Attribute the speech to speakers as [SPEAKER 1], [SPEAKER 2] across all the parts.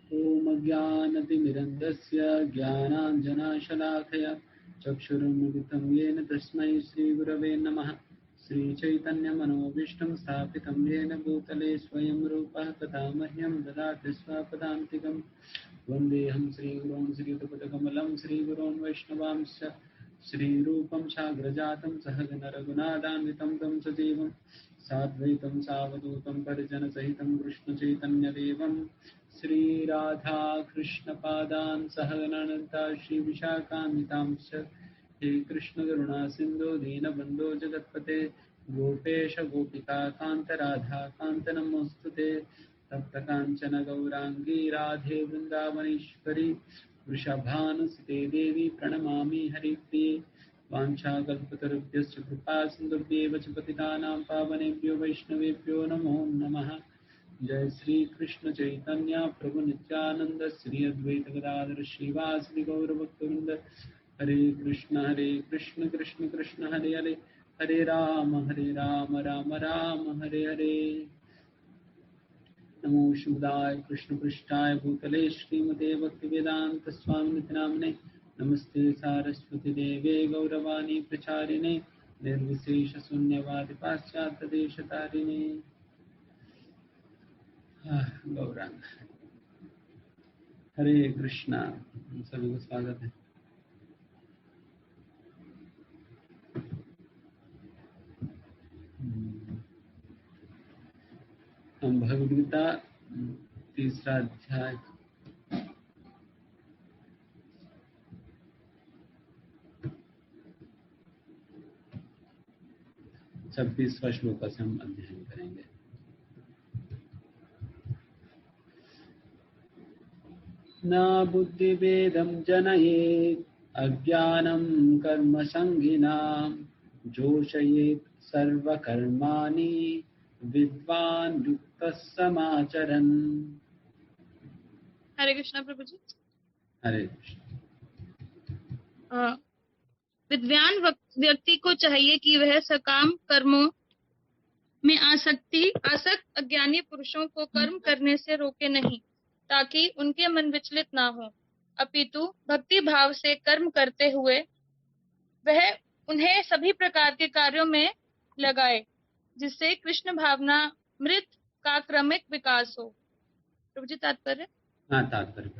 [SPEAKER 1] ॐ अज्ञानतिमिरन्धस्य ज्ञानाञ्जनशलाकया चक्षुरुन्मिलितं येन तस्मै श्रीगुरवे नमः। श्रीचैतन्यमनोभीष्टं स्थापितं येन भूतले स्वयं रूपः तथा मह्यं ददाति स्वपदान्तिकं। वन्देऽहं श्रीगुरून् श्रीयुतपदकमलं श्रीगुरून् वैष्णवांश्च श्रीरूपं साग्रजातं सहगण रघुनाथान्वितं तं सजीवं साद्वैतं सावधूतं परिजनसहितं कृष्णचैतन्यदेवं श्रीराधा कृष्णपादान् सहगणानन्ता श्रीविशाखान्वितांश्च। हे कृष्ण करुणा सिन्धु दीनबन्धो जगत्पते गोपेश गोपिका कान्त राधा कान्त नमोऽस्तुते। तप्त काञ्चन गौराङ्गी राधे वृन्दावनेश्वरी वृषभानुसुते देवी प्रणमामि हरिप्रिये। वाञ्छाकल्पतरुभ्यश्च कृपा सिन्धुभ्येव च पतितानां पावनेभ्यो वैष्णवेभ्यो नमो नमः। जय श्री कृष्ण चैतन्य प्रभु नित्यानंद श्री अद्वैत गदाधर श्रीवासदि गौरभक्तवृंद। हरे कृष्ण कृष्ण कृष्ण हरे हरे, हरे राम राम राम हरे हरे। नमो शुद्धाय कृष्ण पृष्ठाय भूतले श्रीमते भक्तिवेदांत स्वामी नामने। नमस्ते सारस्वती देवे गौरवाणी प्रचारिणे निर्विशेष शून्यवादी पाश्चात्य देशतारिणे। गौरांग हरे कृष्णा, सभी को स्वागत है। हम भगवद गीता तीसरा अध्याय 26वां श्लोक से हम अध्ययन करेंगे। न बुद्धिभेदं जनयेत् अज्ञानं कर्म संगिनां जोषयेत् सर्वकर्माणि विद्वान् युक्तः समाचरन्।
[SPEAKER 2] हरे कृष्णा प्रभु जी।
[SPEAKER 1] हरे कृष्ण।
[SPEAKER 2] विद्वान व्यक्ति को चाहिए कि वह सकाम कर्मों में आसक्त अज्ञानी पुरुषों को कर्म करने से रोके नहीं, ताकि उनके मन विचलित ना हो, अपितु भक्ति भाव से कर्म करते हुए वह उन्हें सभी प्रकार के कार्यों में लगाए, जिससे कृष्ण भावना मृत का क्रमिक विकास हो। प्रभु जी तात्पर्य।
[SPEAKER 1] तात्पर्य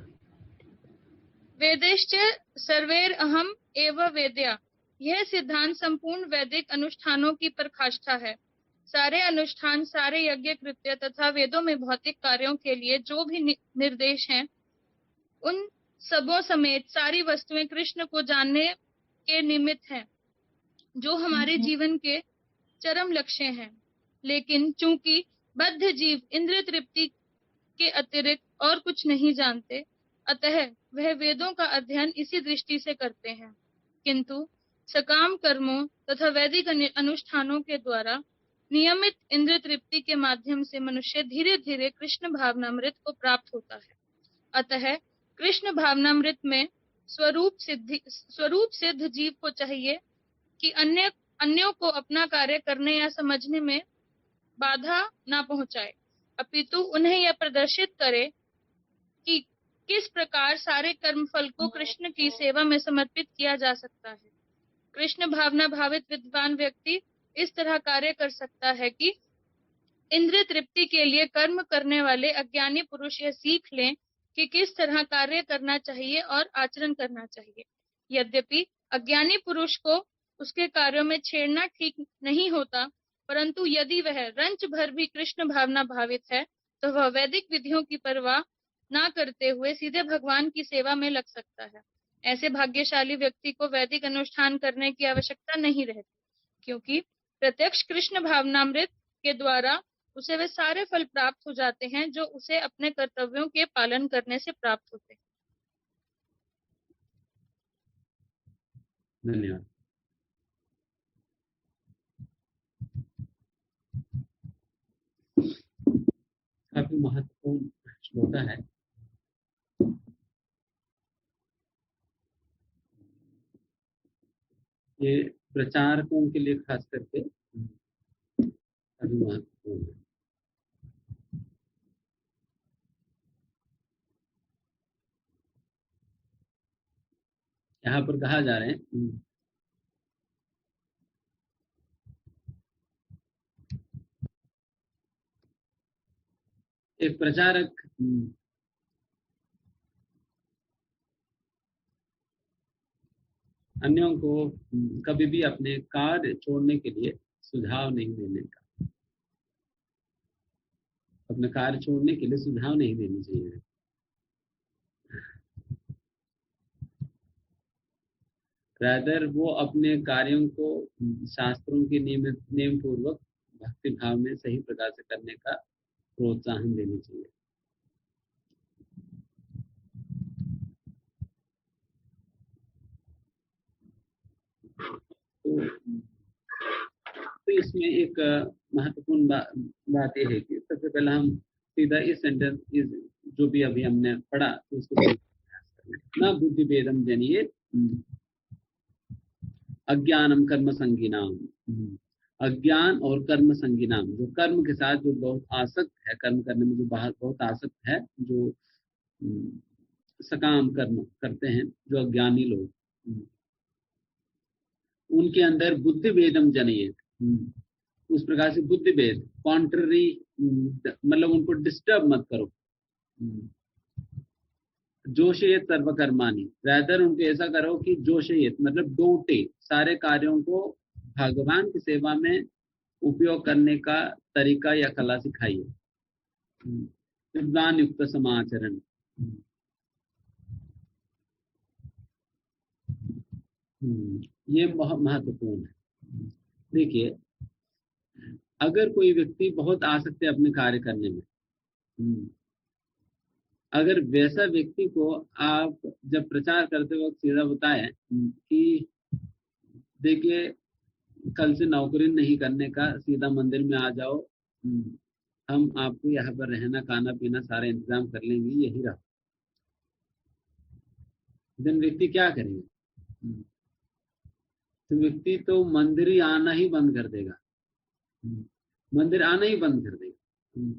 [SPEAKER 2] वेदेश्च सर्वैर अहम एव वेद्या, यह सिद्धांत संपूर्ण वैदिक अनुष्ठानों की प्रकाष्ठा है। सारे अनुष्ठान, सारे यज्ञ कृत्य तथा वेदों में भौतिक कार्यों के लिए जो भी निर्देश हैं, उन सबों समेत सारी वस्तुएं कृष्ण को जानने के निमित्त हैं, जो हमारे जीवन के चरम लक्ष्य हैं। लेकिन चूंकि बद्ध जीव इंद्रिय तृप्ति के अतिरिक्त और कुछ नहीं जानते, अतः वह वेदों का अध्ययन इसी दृष्टि से करते हैं। किंतु सकाम कर्मों तथा वैदिक अनुष्ठानों के द्वारा नियमित इंद्रिय तृप्ति के माध्यम से मनुष्य धीरे धीरे कृष्ण भावनामृत को प्राप्त होता है। अतः कृष्ण भावनामृत में स्वरूप सिद्ध जीव को चाहिए कि अन्यों को अपना कार्य करने या समझने में बाधा ना पहुंचाए, अपितु उन्हें यह प्रदर्शित करे कि किस प्रकार सारे कर्म फल को कृष्ण की सेवा में समर्पित किया जा सकता है। कृष्ण भावना भावित विद्वान व्यक्ति इस तरह कार्य कर सकता है कि इंद्रिय तृप्ति के लिए कर्म करने वाले अज्ञानी पुरुष यह सीख लें कि किस तरह कार्य करना चाहिए और आचरण करना चाहिए। यद्यपि अज्ञानी पुरुष को उसके कार्यों में छेड़ना ठीक नहीं होता, परंतु यदि वह रंच भर भी कृष्ण भावना भावित है, तो वह वैदिक विधियों की परवाह ना करते हुए सीधे भगवान की सेवा में लग सकता है। ऐसे भाग्यशाली व्यक्ति को वैदिक अनुष्ठान करने की आवश्यकता नहीं रहती, क्योंकि प्रत्यक्ष कृष्ण भावनामृत के द्वारा उसे वे सारे फल प्राप्त हो जाते हैं जो उसे अपने कर्तव्यों के पालन करने से प्राप्त होते हैं।
[SPEAKER 1] धन्यवाद। काफी महत्वपूर्ण श्लोक है। ये प्रचारकों के लिए खास करके काफी महत्वपूर्ण है। यहाँ पर कहा जा रहा है एक प्रचारक अन्यों को कभी भी अपने कार्य छोड़ने के लिए सुझाव नहीं देने का, अपने कार्य छोड़ने के लिए सुझाव नहीं देने चाहिए। रादर वो अपने कार्यों को शास्त्रों के नियम पूर्वक भक्ति भाव में सही प्रकार से करने का प्रोत्साहन देना चाहिए। तो इसमें एक महत्वपूर्ण बात यह है कि सबसे पहले हम सीधा इस सेंटेंस जो भी अभी हमने पढ़ा तो उसको न बुद्धि भेदम जनिए अज्ञानम कर्म संगीनाम। अज्ञान और कर्म संगीनाम, जो कर्म के साथ जो बहुत आसक्त है, कर्म करने में जो बहुत आसक्त है, जो सकाम कर्म करते हैं, जो अज्ञानी लोग, उनके अंदर बुद्धि भेदम जनिए। उस प्रकार से बुद्धि भेद, कॉन्ट्ररी, मतलब उनको डिस्टर्ब मत करो। जोशयत सर्वकर्माणी, रैदर उनको ऐसा करो कि जोशयत मतलब डोटे, सारे कार्यों को भगवान की सेवा में उपयोग करने का तरीका या कला सिखाइए। विद्वान युक्त समाचरण, ये बहुत महत्वपूर्ण है। देखिए, अगर कोई व्यक्ति बहुत आसक्त है अपने कार्य करने में, अगर वैसा व्यक्ति को आप जब प्रचार करते वक्त सीधा बताएं कि देखिए कल से नौकरी नहीं करने का, सीधा मंदिर में आ जाओ, हम आपको यहाँ पर रहना खाना पीना सारा इंतजाम कर लेंगे, यही रहो, दिन व्यक्ति क्या करेगा? तो व्यक्ति तो मंदिर ही आना ही बंद कर देगा, मंदिर आना ही बंद कर देगा।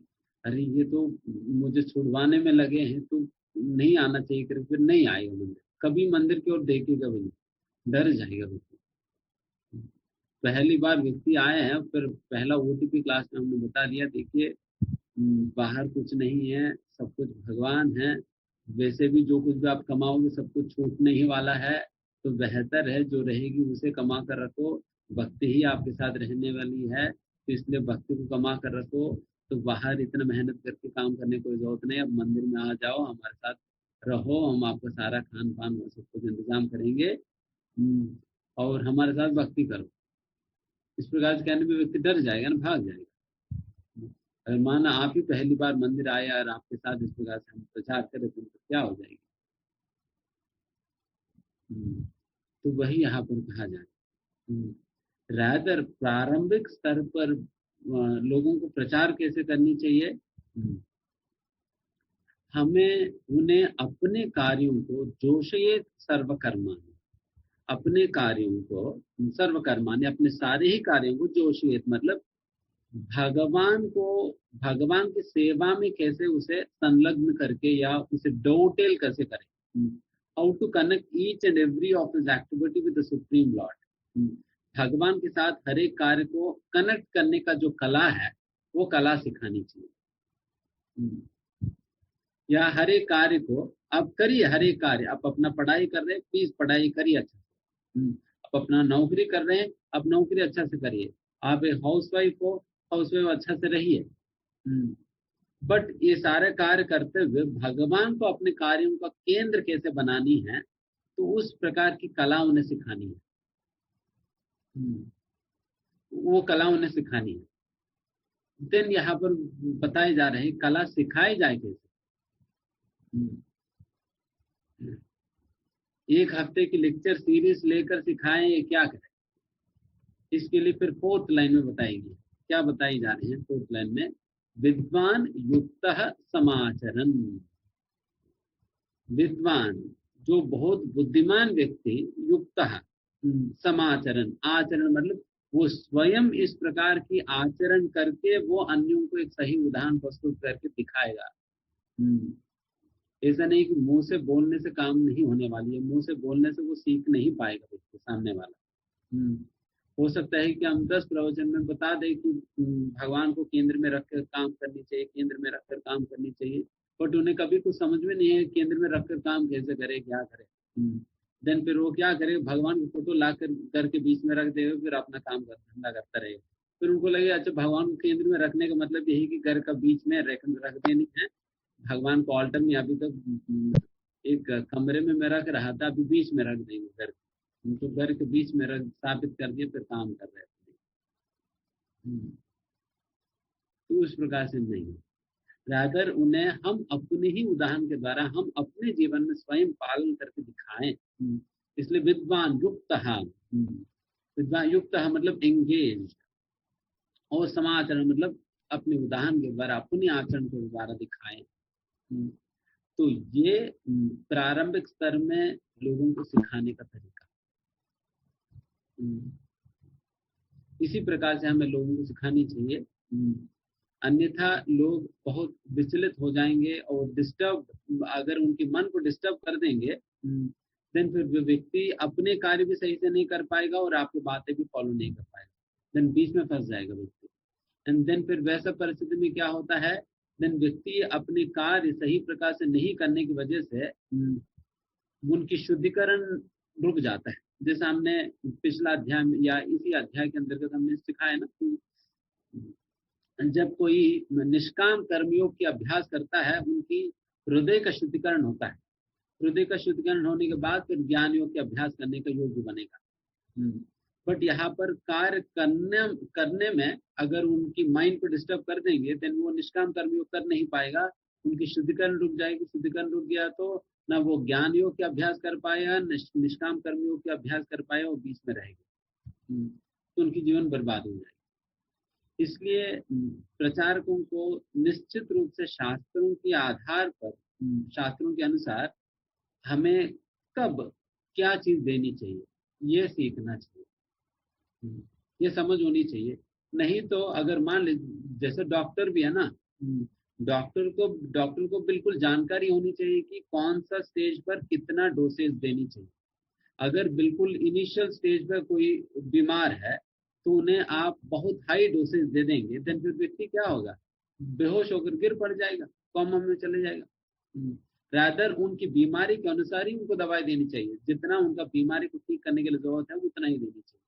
[SPEAKER 1] अरे ये तो मुझे छुड़वाने में लगे हैं, तो नहीं आना चाहिए कर, फिर नहीं आएगा मंदिर, कभी मंदिर की ओर देखेगा भी नहीं, डर जाएगा व्यक्ति। पहली बार व्यक्ति आए हैं, फिर पहला ओटीपी क्लास में हमने बता दिया, देखिए बाहर कुछ नहीं है, सब कुछ भगवान है, वैसे भी जो कुछ भी आप कमाओगे सब कुछ छूटने ही वाला है, तो बेहतर है जो रहेगी उसे कमा कर रखो, भक्ति ही आपके साथ रहने वाली है, तो इसलिए भक्ति को कमा कर रखो, तो बाहर इतना मेहनत करके काम करने की जरूरत नहीं, अब मंदिर में आ जाओ, हमारे साथ रहो, हम आपका सारा खान पान सब कुछ इंतजाम करेंगे, और हमारे साथ भक्ति करो। इस प्रकार से कहने में व्यक्ति डर जाएगा ना, भाग जाएगा। अगर माना आप ही पहली बार मंदिर आए और आपके साथ इस प्रकार से हम प्रचार करें तो क्या हो जाएगी? तो वही यहाँ पर कहा जाए, रादर प्रारंभिक स्तर पर लोगों को प्रचार कैसे करनी चाहिए? हमें उन्हें अपने कार्यों को जोशयेत सर्वकर्माणि, अपने कार्यों को सर्वकर्माणि, अपने सारे ही कार्यों को जोशयेत मतलब भगवान की सेवा में कैसे उसे संलग्न करके या उसे डोटेल कैसे करें, how to connect each and every of his activity with the supreme lord. भगवान के साथ हर एक कार्य को कनेक्ट करने का जो कला है वो कला सिखानी चाहिए। या हर एक कार्य को आप करिए, हर एक कार्य, आप अपना पढ़ाई कर रहे हैं, प्लीज पढ़ाई करिए अच्छा से, आप अपना नौकरी कर रहे हैं, आप नौकरी अच्छा से करिए, आप एक हाउसवाइफ हो, हाउसवाइफ अच्छा से रहिए। बट ये सारे कार्य करते हुए भगवान को अपने कार्यों का केंद्र कैसे बनानी है, तो उस प्रकार की कला उन्हें सिखानी है, वो कला उन्हें सिखानी है। देन यहाँ पर बताए जा रहे हैं कला सिखाई जाए कैसे। एक हफ्ते की लेक्चर सीरीज लेकर सिखाएं, ये क्या करें? इसके लिए फिर 4th लाइन में बताएगी, क्या बताई जा रही है 4th लाइन में? विद्वान युक्त समाचरण, विद्वान जो बहुत बुद्धिमान व्यक्ति, युक्त समाचरण, आचरण मतलब वो स्वयं इस प्रकार की आचरण करके वो अन्यों को एक सही उदाहरण प्रस्तुत करके दिखाएगा। ऐसा नहीं कि मुंह से बोलने से काम नहीं होने वाली है, मुंह से बोलने से वो सीख नहीं पाएगा व्यक्ति सामने वाला। हो सकता है कि हम 10 प्रवचन में बता दें कि भगवान को केंद्र में रखकर काम करनी चाहिए, केंद्र में रखकर काम करनी चाहिए, बट उन्हें कभी कुछ समझ में नहीं है केंद्र में रखकर काम कैसे करे, क्या करे। देन फिर वो क्या करे, भगवान की फोटो ला कर घर के बीच में रख देगा, फिर अपना काम धंधा करता रहेगा। फिर उनको लगे अच्छा भगवान को केंद्र में रखने का मतलब यही कि घर का बीच में रख देनी है, भगवान को ऑल्टर में अभी तक एक कमरे में मैं रख रहा था, अभी बीच में रख देंगे घर, उनको घर के बीच में रख स्थापित कर दिए, फिर काम कर रहे थे। तो उस प्रकार से नहीं, रादर उन्हें हम अपने ही उदाहरण के द्वारा हम अपने जीवन में स्वयं पालन करके दिखाएं। इसलिए विद्वान युक्त, विद्वान युक्त मतलब एंगेज, और समाचरण मतलब अपने उदाहरण के द्वारा अपने आचरण के द्वारा दिखाएं। तो ये प्रारंभिक स्तर में लोगों को सिखाने का तरीका। इसी प्रकार से हमें लोगों को सिखानी चाहिए, अन्यथा लोग बहुत विचलित हो जाएंगे और डिस्टर्ब, अगर उनके मन को डिस्टर्ब कर देंगे देन फिर व्यक्ति अपने कार्य भी सही से नहीं कर पाएगा और आपकी बातें भी फॉलो नहीं कर पाएगा, देन बीच में फंस जाएगा व्यक्ति। एंड देन फिर वैसा परिस्थिति में क्या होता है, देन व्यक्ति अपने कार्य सही प्रकार से नहीं करने की वजह से उनकी शुद्धिकरण रुक जाता है। जैसे हमने पिछला अध्याय में या इसी अध्याय के अंतर्गत हमने सिखाया ना कि जब कोई निष्काम कर्मयोग की अभ्यास करता है, उनकी हृदय का शुद्धिकरण होता है, हृदय का शुद्धिकरण होने के बाद फिर ज्ञान योग के अभ्यास करने का योग्य बनेगा। बट यहाँ पर कार्य करने में अगर उनकी माइंड को डिस्टर्ब कर देंगे देन वो निष्काम कर्मयोग कर नहीं पाएगा, उनकी शुद्धिकरण रुक जाएगी, शुद्धिकरण रुक गया तो ना वो ज्ञान योग के अभ्यास कर पाएगा, निष्काम कर्मयोग के अभ्यास कर पाएगा, वो बीच में रहेगा, तो उनकी जीवन बर्बाद हो जाएगी। इसलिए प्रचारकों को निश्चित रूप से शास्त्रों के आधार पर, शास्त्रों के अनुसार हमें कब क्या चीज देनी चाहिए ये सीखना चाहिए, ये समझ होनी चाहिए। नहीं तो अगर मान लीजिए जैसे डॉक्टर भी है ना, डॉक्टर को बिल्कुल जानकारी होनी चाहिए कि कौन सा स्टेज पर कितना डोसेज देनी चाहिए। अगर बिल्कुल इनिशियल स्टेज पर कोई बीमार है तो उन्हें आप बहुत हाई डोसेज दे देंगे, देन फिर व्यक्ति क्या होगा, बेहोश होकर गिर पड़ जाएगा, कोमा में चले जाएगा। रादर उनकी बीमारी के अनुसार ही उनको दवाई देनी चाहिए, जितना उनका बीमारी को ठीक करने के लिए जरूरत है उतना ही देनी चाहिए।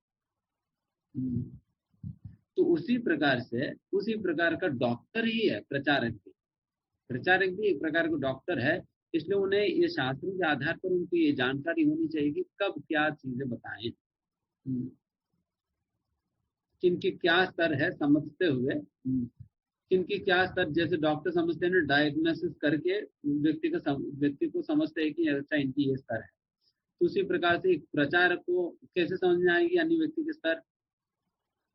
[SPEAKER 1] तो उसी प्रकार का डॉक्टर ही है प्रचारक भी एक प्रकार का डॉक्टर है। इसलिए उन्हें ये शास्त्रों के आधार पर उनकी ये जानकारी होनी चाहिए कि कब क्या चीजें बताएं, किनके क्या स्तर है समझते हुए, किनकी क्या स्तर, जैसे डॉक्टर समझते हैं ना डायग्नोसिस करके व्यक्ति को समझते हैं कि अच्छा इनकी ये स्तर है, तो उसी प्रकार से एक प्रचारक को कैसे समझ में आएगी अन्य व्यक्ति के स्तर,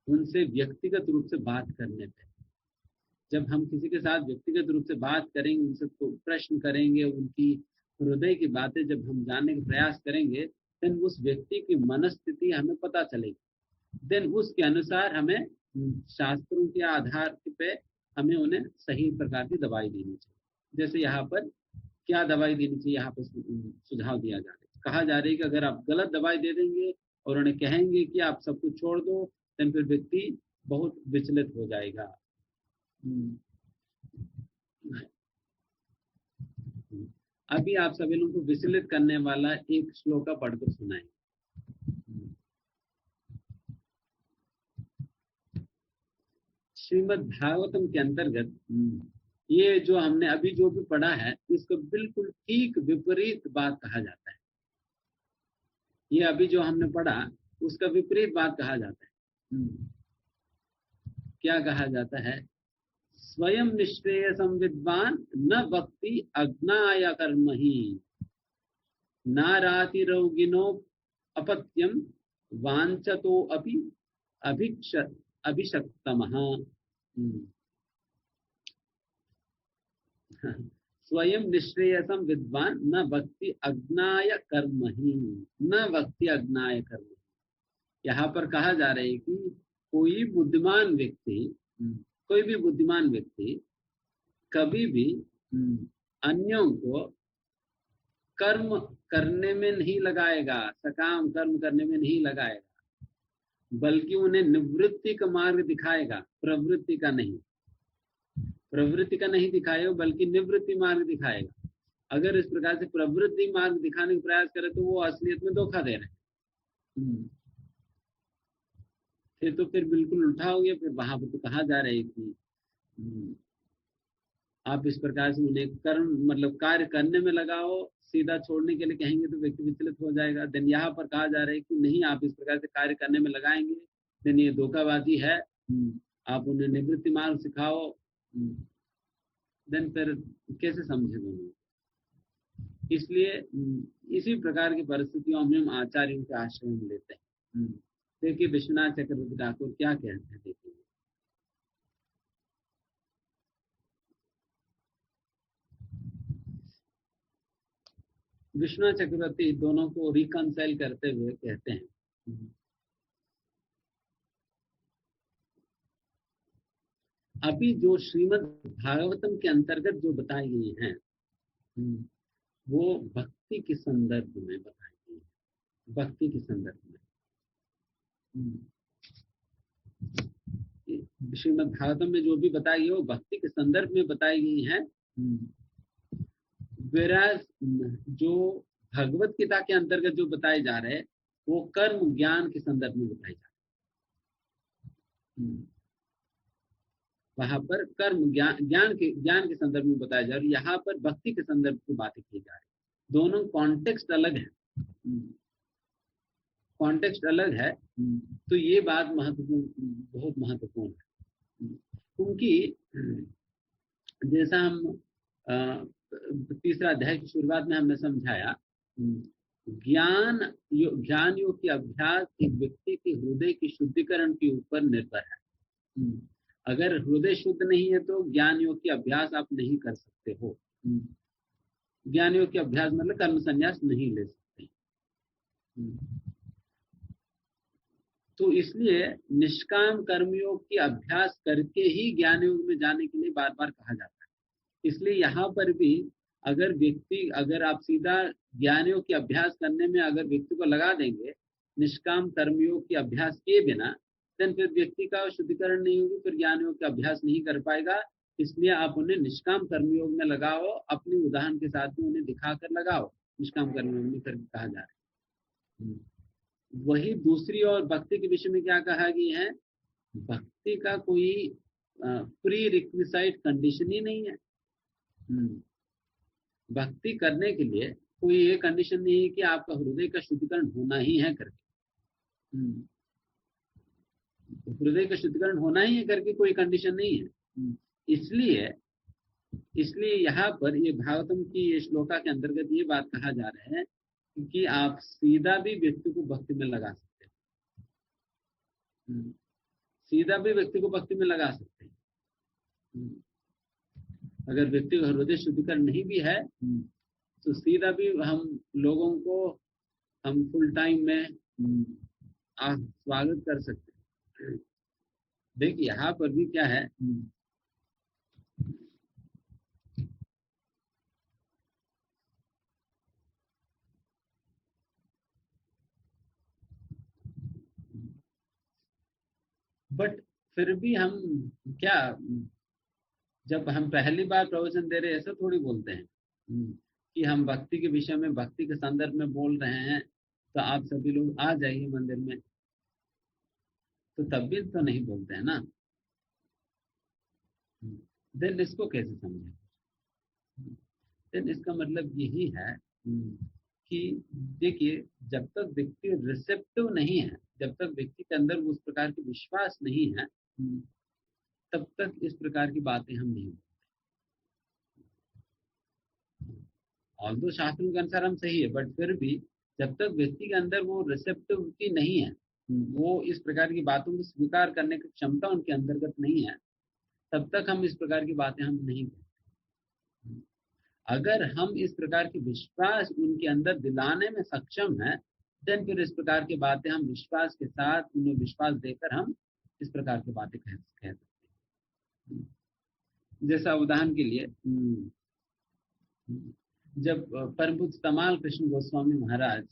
[SPEAKER 1] उनसे व्यक्तिगत रूप से बात करने पे। जब हम किसी के साथ व्यक्तिगत रूप से बात करेंगे, उनसे प्रश्न करेंगे, उनकी हृदय की बातें जब हम जानने का प्रयास करेंगे, देन उस व्यक्ति की मनस्थिति हमें पता चलेगी, देन उसके अनुसार हमें शास्त्रों के आधार पे हमें उन्हें सही प्रकार की दवाई देनी चाहिए। जैसे यहाँ पर क्या दवाई देनी चाहिए, यहाँ पर सुझाव दिया जा रहा है, कहा जा रहा है कि अगर आप गलत दवाई दे देंगे और उन्हें कहेंगे कि आप सब कुछ छोड़ दो, देन फिर व्यक्ति बहुत विचलित हो जाएगा। अभी आप सभी लोगों को विचलित करने वाला एक श्लोक पढ़कर सुनाएंगे। श्रीमद् भागवतम के अंतर्गत ये जो हमने अभी जो भी पढ़ा है इसको बिल्कुल ठीक विपरीत बात कहा जाता है। ये अभी जो हमने पढ़ा उसका विपरीत बात कहा जाता है। क्या कहा जाता है, स्वयं निष्क्रियसं विद्वान न वक्ति अज्ञाय कर्महि, नारातिरौगिनो अपत्यम वांछतो अपि अभिषक्तमः। स्वयं निष्क्रियसं विद्वान न वक्ति अज्ञाय कर्महि, न वक्ति अज्ञाय कर्महि। यहाँ पर कहा जा रहा है कि कोई भी बुद्धिमान व्यक्ति कभी भी अन्यों को कर्म करने में नहीं लगाएगा, सकाम कर्म करने में नहीं लगाएगा, बल्कि उन्हें निवृत्ति का मार्ग दिखाएगा, प्रवृत्ति का नहीं। प्रवृत्ति का नहीं दिखाएगा बल्कि निवृत्ति मार्ग दिखाएगा। अगर इस प्रकार से प्रवृत्ति मार्ग दिखाने का प्रयास करे तो वो असलियत में धोखा दे रहे हैं। फिर बिल्कुल उल्टा हो गया। फिर वहां पर तो कहा जा रहा है कि आप इस प्रकार से उन्हें कर्म मतलब कार्य करने में लगाओ, सीधा छोड़ने के लिए कहेंगे तो व्यक्ति विचलित हो जाएगा। देन यहाँ पर कहा जा रहा है कि नहीं, आप इस प्रकार से कार्य करने में लगाएंगे देन ये धोखाबाजी है। आप उन्हें निवृत्ति मार्ग सिखाओ, देन फिर कैसे समझे दोनों। इसलिए इसी प्रकार की परिस्थितियों में हम आचार्यों के आश्रय में लेते हैं। देखिए विश्वनाथ चक्रवर्ती ठाकुर क्या कहते हैं, देखिए। विश्वनाथ चक्रवर्ती दोनों को रिकंसाइल करते हुए कहते हैं, अभी जो श्रीमद् भागवतम के अंतर्गत जो बताई गई हैं वो भक्ति के संदर्भ में बताई गई है। भक्ति के संदर्भ में श्रीमद् भागवतम में जो भी बताई गई वो भक्ति के संदर्भ में बताई गई है। वेराज जो भगवत गीता के अंतर्गत जो बताए जा रहे हैं वो कर्म ज्ञान के संदर्भ में बताए जा रहे हैं। वहां पर कर्म ज्ञान के संदर्भ में बताया जा रहा है, यहाँ पर भक्ति के संदर्भ की बातें की जा रही है। दोनों कॉन्टेक्स्ट अलग है, कॉन्टेक्स्ट अलग है। तो ये बात महत्वपूर्ण, बहुत महत्वपूर्ण है, क्योंकि जैसा हम तीसरा अध्याय की शुरुआत में हमने समझाया, ज्ञान योग की अभ्यास एक व्यक्ति के हृदय की शुद्धिकरण के ऊपर निर्भर है। अगर हृदय शुद्ध नहीं है तो ज्ञान योग की अभ्यास आप नहीं कर सकते हो। ज्ञान योग की अभ्यास मतलब कर्म संन्यास नहीं ले सकते। तो इसलिए निष्काम कर्मयोग की अभ्यास करके ही ज्ञान योग में जाने के लिए बार बार कहा जाता है। इसलिए यहाँ पर भी अगर आप सीधा ज्ञान योग की अभ्यास करने में अगर व्यक्ति को लगा देंगे निष्काम कर्मयोग की अभ्यास किए बिना, देन फिर व्यक्ति का शुद्धिकरण नहीं होगी, फिर ज्ञान योग का अभ्यास नहीं कर पाएगा। इसलिए आप उन्हें निष्काम कर्मयोग में लगाओ, अपने उदाहरण के साथ में उन्हें दिखाकर लगाओ। निष्काम कर्मयोग में करके कहा जा रहा है। वही दूसरी ओर भक्ति के विषय में क्या कहा गया है, भक्ति का कोई प्री रिक्विसाइट कंडीशन ही नहीं है। भक्ति करने के लिए कोई ये कंडीशन नहीं है कि आपका हृदय का शुद्धिकरण होना ही है करके। हृदय का शुद्धिकरण होना ही है करके कोई कंडीशन नहीं है। इसलिए यहाँ पर ये भागवतम की ये श्लोका के अंतर्गत ये बात कहा जा रहा है कि आप सीधा भी व्यक्ति को भक्ति में लगा सकते हैं। सीधा भी व्यक्ति को भक्ति में लगा सकते हैं। अगर व्यक्ति का हृदय शुद्धिकरण नहीं भी है तो सीधा भी हम लोगों को हम फुल टाइम में स्वागत कर सकते हैं। देखिए यहाँ पर भी क्या है, बट फिर भी हम क्या, जब हम पहली बार प्रवचन दे रहे हैं ऐसा थोड़ी बोलते हैं कि हम भक्ति के विषय में भक्ति के संदर्भ में बोल रहे हैं तो आप सभी लोग आ जाइए मंदिर में, तो तब भी तो नहीं बोलते हैं ना। देन इसको कैसे समझें? देन इसका मतलब यही है कि देखिए जब तक व्यक्ति रिसेप्टिव नहीं है, जब तक व्यक्ति के अंदर उस प्रकार की विश्वास नहीं है, तब तक इस प्रकार की बातें हम नहीं। और तो शास्त्रों के अनुसार हम सही है, बट फिर भी जब तक व्यक्ति के अंदर वो रिसेप्टिविटी नहीं है, वो इस प्रकार की बातों को स्वीकार करने की क्षमता उनके अंतर्गत नहीं है, तब तक हम इस प्रकार की बातें हम नहीं करते। अगर हम इस प्रकार की विश्वास उनके अंदर दिलाने में सक्षम है, देन फिर इस प्रकार की बातें हम विश्वास के साथ उन्हें विश्वास देकर हम इस प्रकार की बातें कह सकते हैं। जैसा उदाहरण के लिए जब परम पूज्य तमाल कृष्ण गोस्वामी महाराज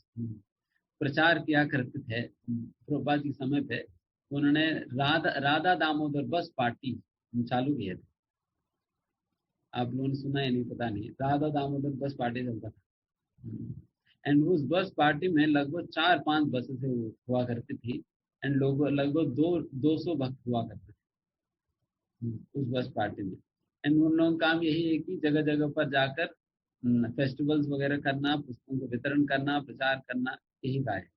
[SPEAKER 1] प्रचार किया करते थे प्रभुपाद के समय पे, उन्होंने राधा दामोदर बस पार्टी चालू किए थे। आप लोगों ने सुना है नहीं पता नहीं, राधा दामोदर बस पार्टी चलता था। एंड उस बस पार्टी में लगभग 4-5 बसें हुआ करती थी, एंड लोग लगभग 200 भक्त हुआ करते थे उस बस पार्टी में। एंड उन लोगों का काम यही है कि जगह जगह पर जाकर फेस्टिवल्स वगैरह करना, पुस्तकों को वितरण करना, प्रचार करना, यही कार्य।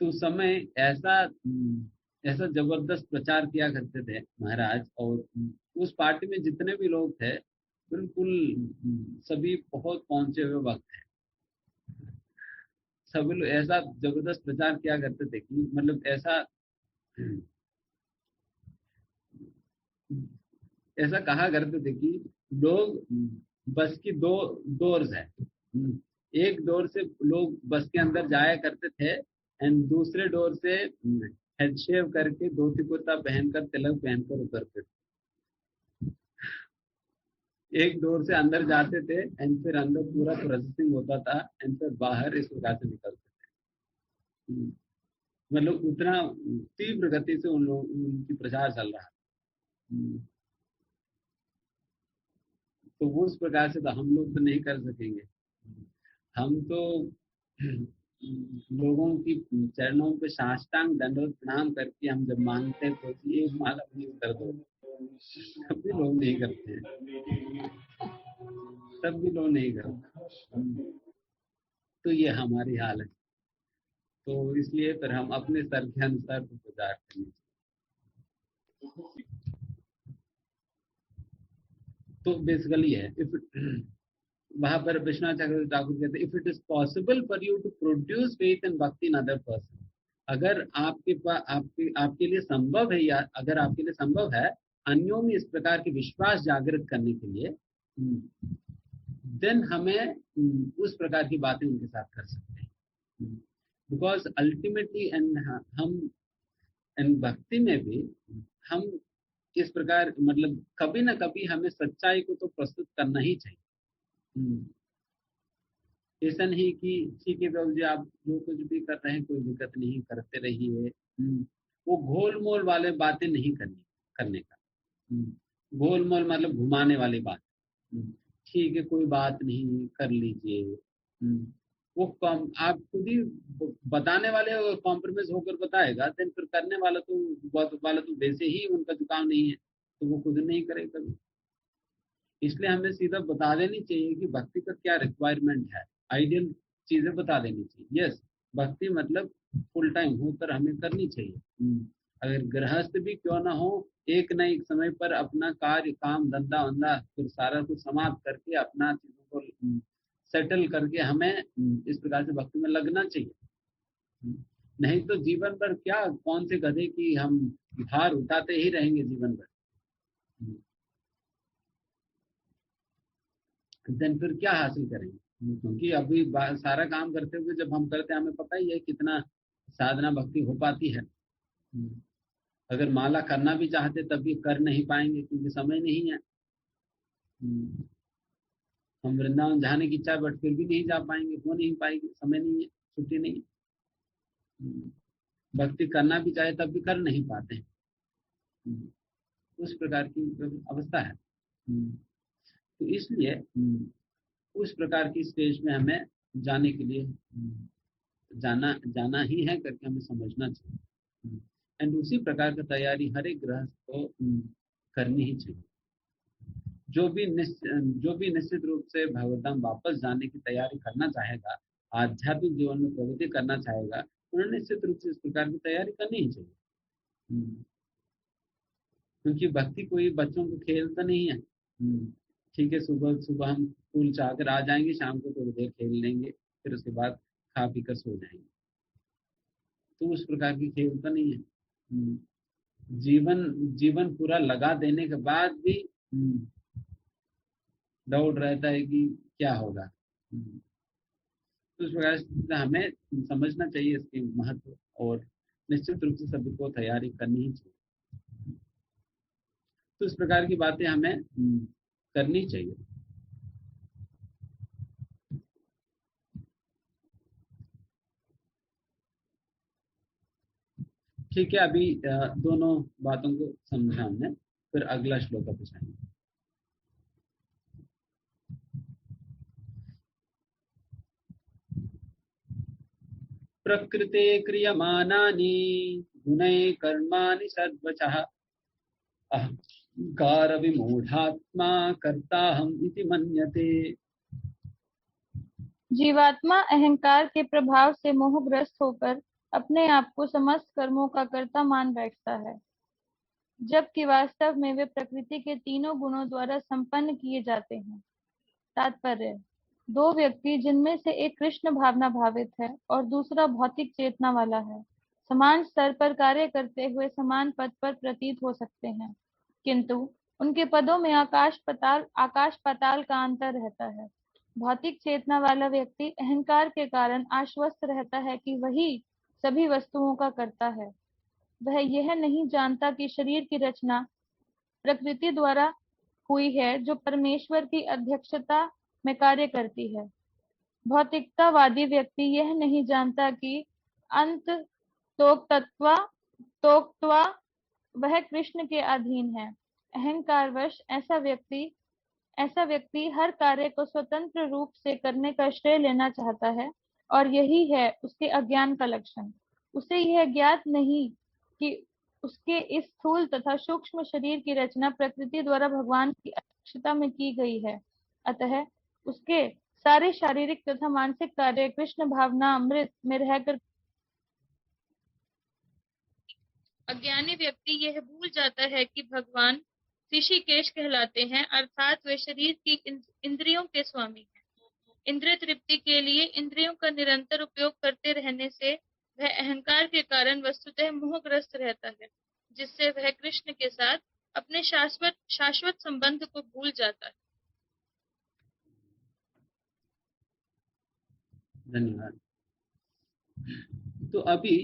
[SPEAKER 1] तो उस समय ऐसा जबरदस्त प्रचार किया करते थे महाराज, और उस पार्टी में जितने भी लोग थे बिल्कुल सभी बहुत पहुंचे हुए वक्त है। सभी लोग ऐसा जबरदस्त प्रचार किया करते थे कि मतलब ऐसा कहा करते थे कि लोग बस की 2 डोर्स है, एक डोर से लोग बस के अंदर जाया करते थे, एंड दूसरे डोर से हेड शेव करके धोती कुर्ता पहनकर तिलक पहनकर उतरते थे। एक डोर से अंदर जाते थे एंड फिर अंदर पूरा प्रोसेसिंग होता था, एंड फिर बाहर इस प्रकार से निकलते थे। मतलब उतना तीव्र गति से उन लोग उनकी प्रचार चल रहा। तो वो उस प्रकार से तो हम लोग तो नहीं कर सकेंगे। हम तो लोगों की चरणों पे साष्टांग दंडवत प्रणाम करके हम जब मांगते हैं तो एक माला प्लीज कर दो, तब भी लोग नहीं करते हैं, तब भी लोग नहीं करते। तो ये हमारी हालत। तो इसलिए फिर हम अपने स्तर के अनुसार प्रचार करें। तो बेसिकली है, वहां पर विश्वनाथ चक्रवर्ती ठाकुर कहते हैं, if it is possible for you to produce faith and bhakti in other person, अगर आपके पास आपके लिए संभव है, या अगर आपके लिए संभव है अन्यों में इस प्रकार के विश्वास जागृत करने के लिए, देन हमें उस प्रकार की बातें उनके साथ कर सकते हैं। बिकॉज अल्टीमेटली हम भक्ति में भी हम इस प्रकार मतलब कभी ना कभी हमें सच्चाई को तो प्रस्तुत करना ही चाहिए। ऐसा नहीं कि ठीक है प्रभु जी आप जो कुछ भी कर रहे हैं कोई दिक्कत नहीं, करते रहिए। वो घोल मोल वाले बातें नहीं करने का। घोल मोल मतलब घुमाने वाली बात। ठीक है कोई बात नहीं, कर लीजिए। वो आप खुद ही बताने वाले कॉम्प्रोमाइज होकर बताएगा, देन फिर करने वाला तो वैसे ही उनका झुकाव नहीं है, तो वो खुद नहीं करेगा कभी। इसलिए हमें सीधा बता देनी चाहिए कि भक्ति का क्या रिक्वायरमेंट है, आइडियल चीजें बता देनी चाहिए। यस, भक्ति मतलब फुल टाइम होकर हमें करनी चाहिए। अगर गृहस्थ भी क्यों ना हो, एक न एक समय पर अपना कार्य काम धंधा वंधा फिर सारा कुछ समाप्त करके अपना चीजों को सेटल करके हमें इस प्रकार से भक्ति में लगना चाहिए। नहीं तो जीवन भर क्या, कौन से गधे की हम भार उठाते ही रहेंगे जीवन भर, देन फिर क्या हासिल करेंगे। क्योंकि अभी सारा काम करते हुए जब हम करते हैं हमें पता ही है कितना साधना भक्ति हो पाती है। अगर माला करना भी चाहते तब भी कर नहीं पाएंगे क्योंकि समय नहीं है। हम वृंदावन जाने की इच्छा बट फिर भी नहीं जा पाएंगे, हो नहीं पाएगी, समय नहीं है, छुट्टी नहीं है। भक्ति करना भी चाहे तब भी कर नहीं पाते हैं। उस प्रकार की अवस्था है। तो इसलिए उस प्रकार की स्टेज में हमें जाने के लिए जाना ही है करके हमें समझना चाहिए। एंड उसी प्रकार की तैयारी हर एक गृहस्थ को करनी ही चाहिए। जो भी निश्चित रूप से भगवतधाम वापस जाने की तैयारी करना चाहेगा, आध्यात्मिक जीवन में प्रगति करना चाहेगा, उन्हें निश्चित रूप से इस प्रकार की तैयारी करनी ही चाहिए। क्योंकि भक्ति कोई बच्चों को खेल तो नहीं है। ठीक है, सुबह सुबह हम फूल चाहकर आ जाएंगे, शाम को थोड़ी देर खेल लेंगे, फिर उसके बाद खा पी कर सो जाएंगे। तो उस प्रकार की खेल तो नहीं है। जीवन पूरा लगा देने के बाद भी डाउट रहता है कि क्या होगा। तो उस प्रकार से हमें समझना चाहिए इसके महत्व, और निश्चित रूप से सभी को तैयारी करनी ही चाहिए। तो इस प्रकार की बातें हमें करनी चाहिए। ठीक है, अभी दोनों बातों को समझा हमने, फिर अगला श्लोक पे जाएंगे। प्रकृते क्रियमाणानि गुणैः कर्माणि सर्वशः अहंकार विमूढ़ात्मा कर्ताहम् इति मन्यते।
[SPEAKER 2] जीवात्मा अहंकार के प्रभाव से मोहग्रस्त होकर अपने आप को समस्त कर्मों का कर्ता मान बैठता है, जबकि वास्तव में वे प्रकृति के तीनों गुणों द्वारा संपन्न किए जाते हैं। तात्पर्य: दो व्यक्ति जिनमें से एक कृष्ण भावना भावित है और दूसरा भौतिक चेतना वाला है, समान स्तर पर कार्य करते हुए समान पद पर प्रतीत हो सकते हैं, किंतु उनके पदों में आकाश पाताल का अंतर रहता है। भौतिक चेतना वाला व्यक्ति अहंकार के कारण आश्वस्त रहता है कि वही सभी वस्तुओं का कर्ता है। वह यह नहीं जानता कि शरीर की रचना प्रकृति द्वारा हुई है, जो परमेश्वर की अध्यक्षता में कार्य करती है। भौतिकतावादी व्यक्ति यह नहीं जानता कि अंत तोक्त्वा वह कृष्ण के अधीन है। अहंकारवश ऐसा व्यक्ति हर कार्य को स्वतंत्र रूप से करने का श्रेय लेना चाहता है, और यही है उसके अज्ञान का लक्षण। उसे यह ज्ञात नहीं कि उसके इस स्थूल तथा सूक्ष्म शरीर की रचना प्रकृति द्वारा भगवान की अध्यक्षता में की गई है। अतः उसके सारे शारीरिक तथा मानसिक कार्य कृष्ण भावना अमृत में रहकर अज्ञानी व्यक्ति यह भूल जाता है कि भगवान ऋषिकेश कहलाते हैं, अर्थात वे शरीर की इंद्रियों के स्वामी हैं। इंद्रिय तृप्ति के लिए इंद्रियों का निरंतर उपयोग करते रहने से वह अहंकार के कारण वस्तुतः मोहग्रस्त रहता है, जिससे वह कृष्ण के साथ अपने शाश्वत संबंध को भूल जाता है।
[SPEAKER 1] धन्यवाद। तो अभी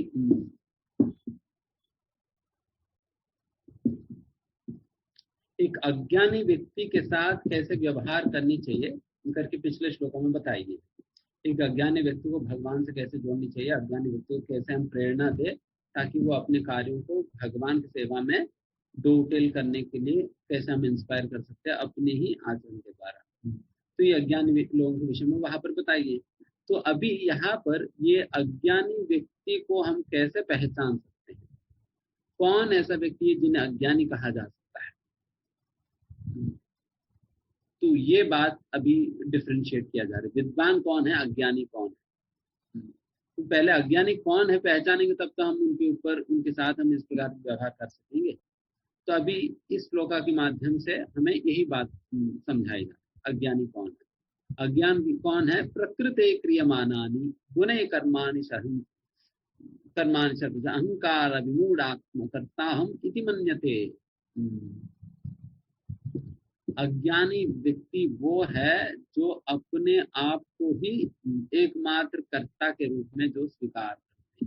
[SPEAKER 1] एक अज्ञानी व्यक्ति के साथ कैसे व्यवहार करनी चाहिए करके पिछले श्लोकों में बताइए। एक अज्ञानी व्यक्ति को भगवान से कैसे जोड़नी चाहिए, अज्ञानी व्यक्ति को कैसे हम प्रेरणा दे ताकि वो अपने कार्यों को भगवान की सेवा में दो उटेल करने के लिए कैसे हम इंस्पायर कर सकते हैं अपने ही आचरण के द्वारा। तो ये अज्ञानी लोगों के विषय में वहां पर बताइए। तो अभी यहाँ पर ये अज्ञानी व्यक्ति को हम कैसे पहचान सकते हैं, कौन ऐसा व्यक्ति है जिन्हें अज्ञानी कहा जा सकता है। तो ये बात अभी डिफरेंशिएट किया जा रहा है, विद्वान कौन है, अज्ञानी कौन है। तो पहले अज्ञानी कौन है पहचानेंगे, तब तो हम उनके ऊपर उनके साथ हम इस प्रकार व्यवहार कर सकेंगे। तो अभी इस श्लोका के माध्यम से हमें यही बात समझाएगा, अज्ञानी कौन है। अज्ञान कौन है, प्रकृते क्रियमाणानि गुणे कर्माणि सर्वशः अहंकार विमूढ़ात्मा कर्ताहम् इति मन्यते। अज्ञानी व्यक्ति वो है जो अपने आप को ही एकमात्र कर्ता के रूप में जो स्वीकार करते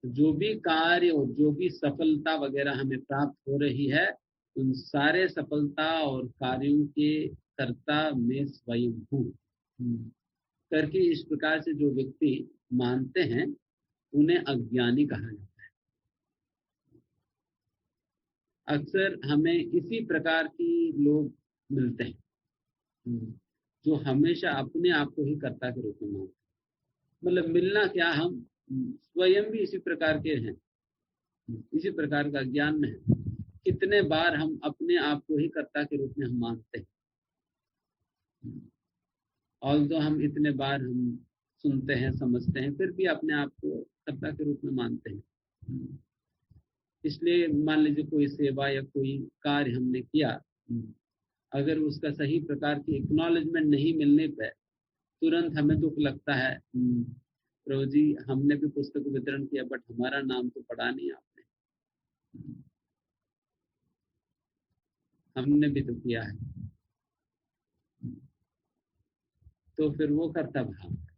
[SPEAKER 1] हैं। जो भी कार्य और जो भी सफलता वगैरह हमें प्राप्त हो रही है, उन सारे सफलता और कार्यों के कर्ता मैं स्वयं हूँ करके इस प्रकार से जो व्यक्ति मानते हैं उन्हें अज्ञानी कहा जाता है। अक्सर हमें इसी प्रकार की लोग मिलते हैं जो हमेशा अपने आप को ही कर्ता के रूप में मानते हैं। मतलब मिलना क्या, हम स्वयं भी इसी प्रकार के हैं, इसी प्रकार का ज्ञान में है। कितने बार हम अपने आप को ही कर्ता के रूप में हम मानते हैं, और तो हम इतने बार हम सुनते हैं समझते हैं, फिर भी अपने आप को कर्ता के रूप में मानते हैं। इसलिए मान लीजिए कोई सेवा या कोई कार्य हमने किया, अगर उसका सही प्रकार की एक्नॉलेजमेंट नहीं मिलने पर तुरंत हमें दुख लगता है, प्रभु जी हमने भी पुस्तक वितरण किया बट हमारा नाम तो पढ़ा नहीं आपने, हमने भी तो किया है। तो फिर वो कर्ता भाव है।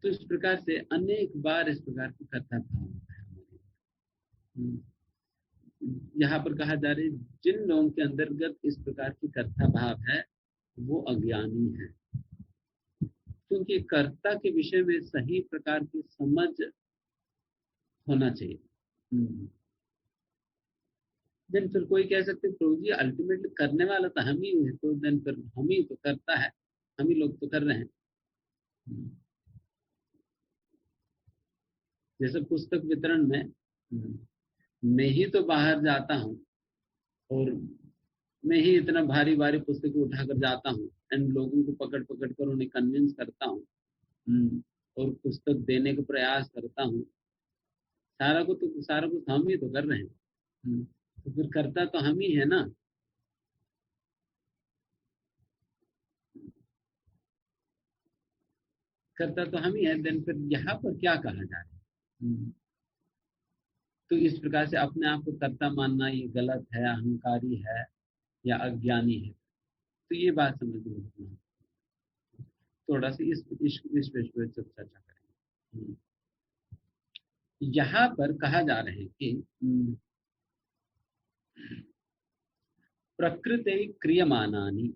[SPEAKER 1] तो इस प्रकार से अनेक बार इस प्रकार की कर्ता भाव होता है हमारे। यहाँ पर कहा जा रहा है जिन लोगों के अंतर्गत इस प्रकार की कर्ता भाव है वो अज्ञानी है। क्योंकि कर्ता के विषय में सही प्रकार की समझ होना चाहिए। देन फिर कोई कह सकते प्रभु जी अल्टीमेटली करने वाला तो हम ही है, तो देन फिर हम ही तो करता है, हम ही लोग तो कर रहे हैं। जैसे पुस्तक वितरण में मैं ही तो बाहर जाता हूँ और मैं ही इतना भारी भारी पुस्तक उठाकर जाता हूँ एंड लोगों को पकड़ पकड़ कर उन्हें कन्विंस करता हूँ और पुस्तक देने का प्रयास करता हूँ। सारा कुछ हम ही तो कर रहे हैं। तो फिर करता तो हम ही है ना। करता तो हम ही है। देन फिर यहाँ पर क्या कहा जा रहा है? तो इस प्रकार से अपने आप को कर्ता मानना ये गलत है, अहंकारी है या अज्ञानी है। तो ये बात समझ में थोड़ा सा इस विषय पर चर्चा करेंगे। यहाँ पर कहा जा रहा है कि प्रकृति क्रियमानानि,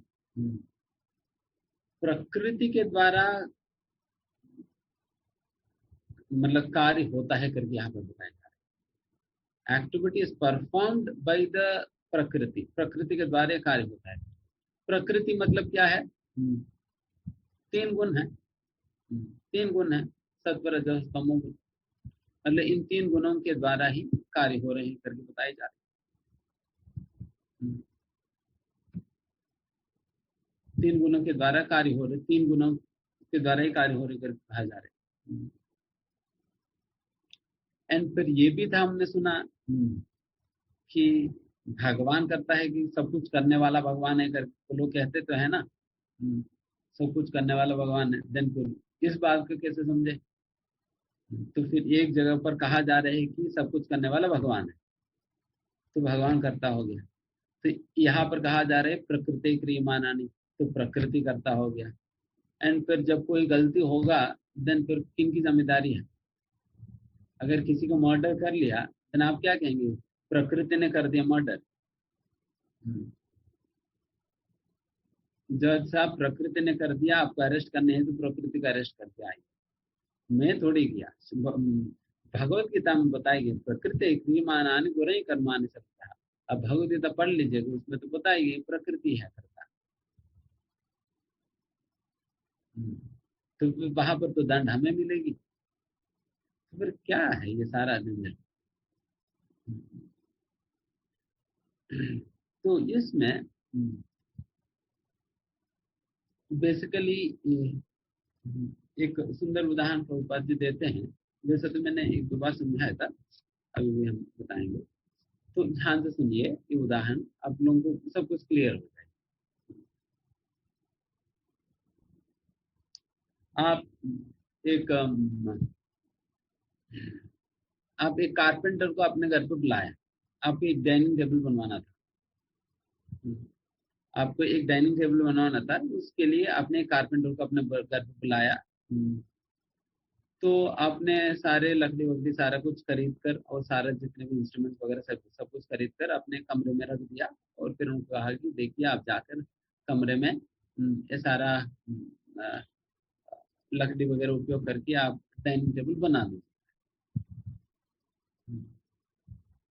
[SPEAKER 1] प्रकृति के द्वारा मतलब कार्य होता है करके यहाँ पर बताया जा रहा है। Activity is performed by the प्रकृति, प्रकृति के द्वारा कार्य होता है। प्रकृति मतलब क्या है? तीन गुण है, तीन गुण है, सत्व रजस तमो। मतलब इन तीन गुणों के द्वारा ही कार्य हो रहे हैं करके बताए जा रहे हैं। तीन गुणों के द्वारा कार्य हो रहे, तीन गुणों के द्वारा ही कार्य हो रहे करके कहा जा रहे हैं। एंड फिर ये भी था, हमने सुना कि भगवान करता है कि सब कुछ करने वाला भगवान है करके तो लोग कहते तो है ना, सब कुछ करने वाला भगवान है। देन फिर इस बात को कैसे समझे? तो फिर एक जगह पर कहा जा रहा है कि सब कुछ करने वाला भगवान है, तो भगवान करता हो गया। तो यहाँ पर कहा जा रहा है प्रकृति क्रियमानानि, तो प्रकृति करता हो गया। एंड फिर जब कोई गलती होगा देन फिर किनकी जिम्मेदारी है? अगर किसी को मर्डर कर लिया देन आप क्या कहेंगे? प्रकृति ने कर दिया मर्डर। जज साहब प्रकृति ने कर दिया, आपको अरेस्ट करने है तो प्रकृति का अरेस्ट करके आई, मैं थोड़ी किया। भगवत गीता में बताएगी प्रकृति क्रियमानानि गुणैः कर्माणि सत्तः। अब भगवत गीता पढ़ लीजिएगा, उसमें तो बताएगी प्रकृति है करता। तो वहां पर तो दंड हमें मिलेगी। तो फिर क्या है ये सारा झंझट? तो इसमें बेसिकली एक सुंदर उदाहरण प्रभुपाद जी देते हैं। वैसे तो मैंने एक दो बार समझाया था, अभी भी हम बताएंगे। तो ध्यान से सुनिए ये उदाहरण, आप लोगों को सब कुछ क्लियर हो जाए। आप एक कारपेंटर को अपने घर पे बुलाया, आपको एक डाइनिंग टेबल बनवाना था। आपको एक डाइनिंग टेबल बनवाना था, उसके लिए आपने एक कारपेंटर को अपने घर पे बुलाया। तो आपने सारे लकड़ी वकड़ी सारा कुछ खरीद कर और सारे जितने भी इंस्ट्रूमेंट्स वगैरह सब कुछ खरीद कर अपने कमरे में रख दिया और फिर उनको कहा कि देखिए आप जाकर कमरे में ये सारा लकड़ी वगैरह उपयोग करके आप डाइनिंग टेबल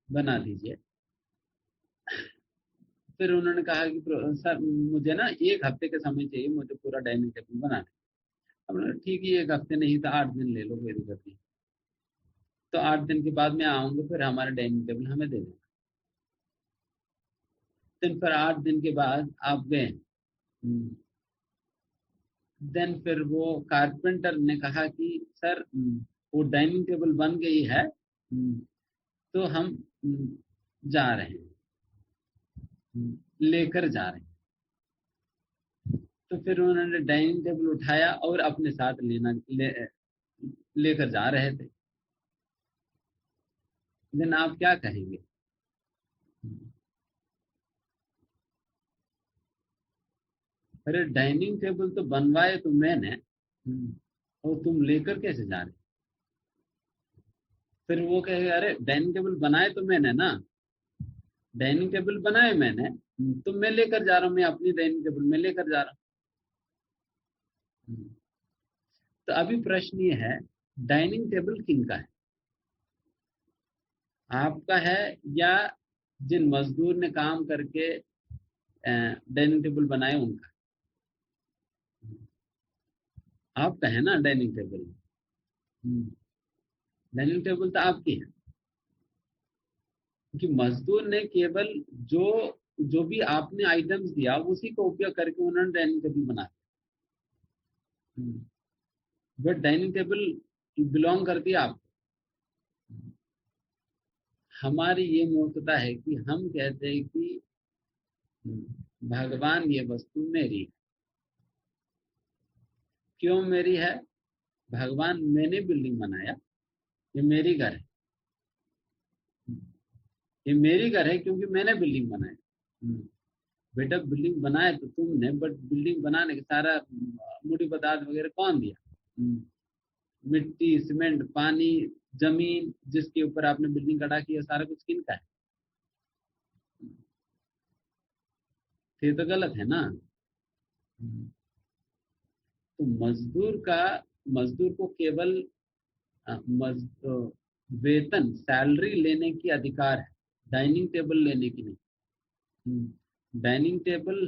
[SPEAKER 1] बना दीजिए। फिर उन्होंने कहा कि सर मुझे ना 1 हफ्ते का समय चाहिए, मुझे पूरा डाइनिंग टेबल बनाने। अब ठीक है 1 हफ्ते नहीं तो 8 दिन ले लो, कोई दिक्कत नहीं। तो 8 दिन के बाद मैं आऊंगा, फिर हमारा डाइनिंग टेबल हमें दे देना। फिर 8 दिन के बाद आप गए। देन फिर वो कारपेंटर ने कहा कि सर वो डाइनिंग टेबल बन गई है, तो हम जा रहे हैं, लेकर जा रहे हैं। तो फिर उन्होंने डाइनिंग टेबल उठाया और अपने साथ लेकर जा रहे थे। देन आप क्या कहेंगे? अरे डाइनिंग टेबल तो बनवाए तो मैंने, और तुम लेकर कैसे जा रहे? फिर वो कहे अरे डाइनिंग टेबल बनाए तो मैंने ना, डाइनिंग टेबल बनाए मैंने, तो मैं लेकर जा रहा हूँ, मैं अपनी डाइनिंग टेबल में लेकर जा रहा हूँ। तो अभी प्रश्न ये है, डाइनिंग टेबल किनका है? आपका है या जिन मजदूर ने काम करके डाइनिंग टेबल बनाए उनका? आपका है ना डाइनिंग टेबल। डाइनिंग टेबल तो आपकी है, क्योंकि मजदूर ने केवल जो जो भी आपने आइटम्स दिया उसी का उपयोग करके उन्होंने डाइनिंग टेबल बना दिया। बट डाइनिंग टेबल बिलोंग करती है आपको। हमारी ये मूर्खता है कि हम कहते हैं कि भगवान ये वस्तु मेरी है। क्यों मेरी है? भगवान, मैंने बिल्डिंग बनाया, ये मेरी घर है। ये मेरी घर है क्योंकि मैंने बिल्डिंग बनाया। बेटा बिल्डिंग बनाया तो तुमने, बट बिल्डिंग बनाने के सारा मूडी पदार्थ वगैरह कौन दिया? मिट्टी, सीमेंट, पानी, जमीन जिसके ऊपर आपने बिल्डिंग खड़ा किया, सारा कुछ किनका है? ये तो गलत है ना। तो मजदूर को केवल वेतन, सैलरी लेने की अधिकार है, डाइनिंग टेबल लेने की नहीं। डाइनिंग टेबल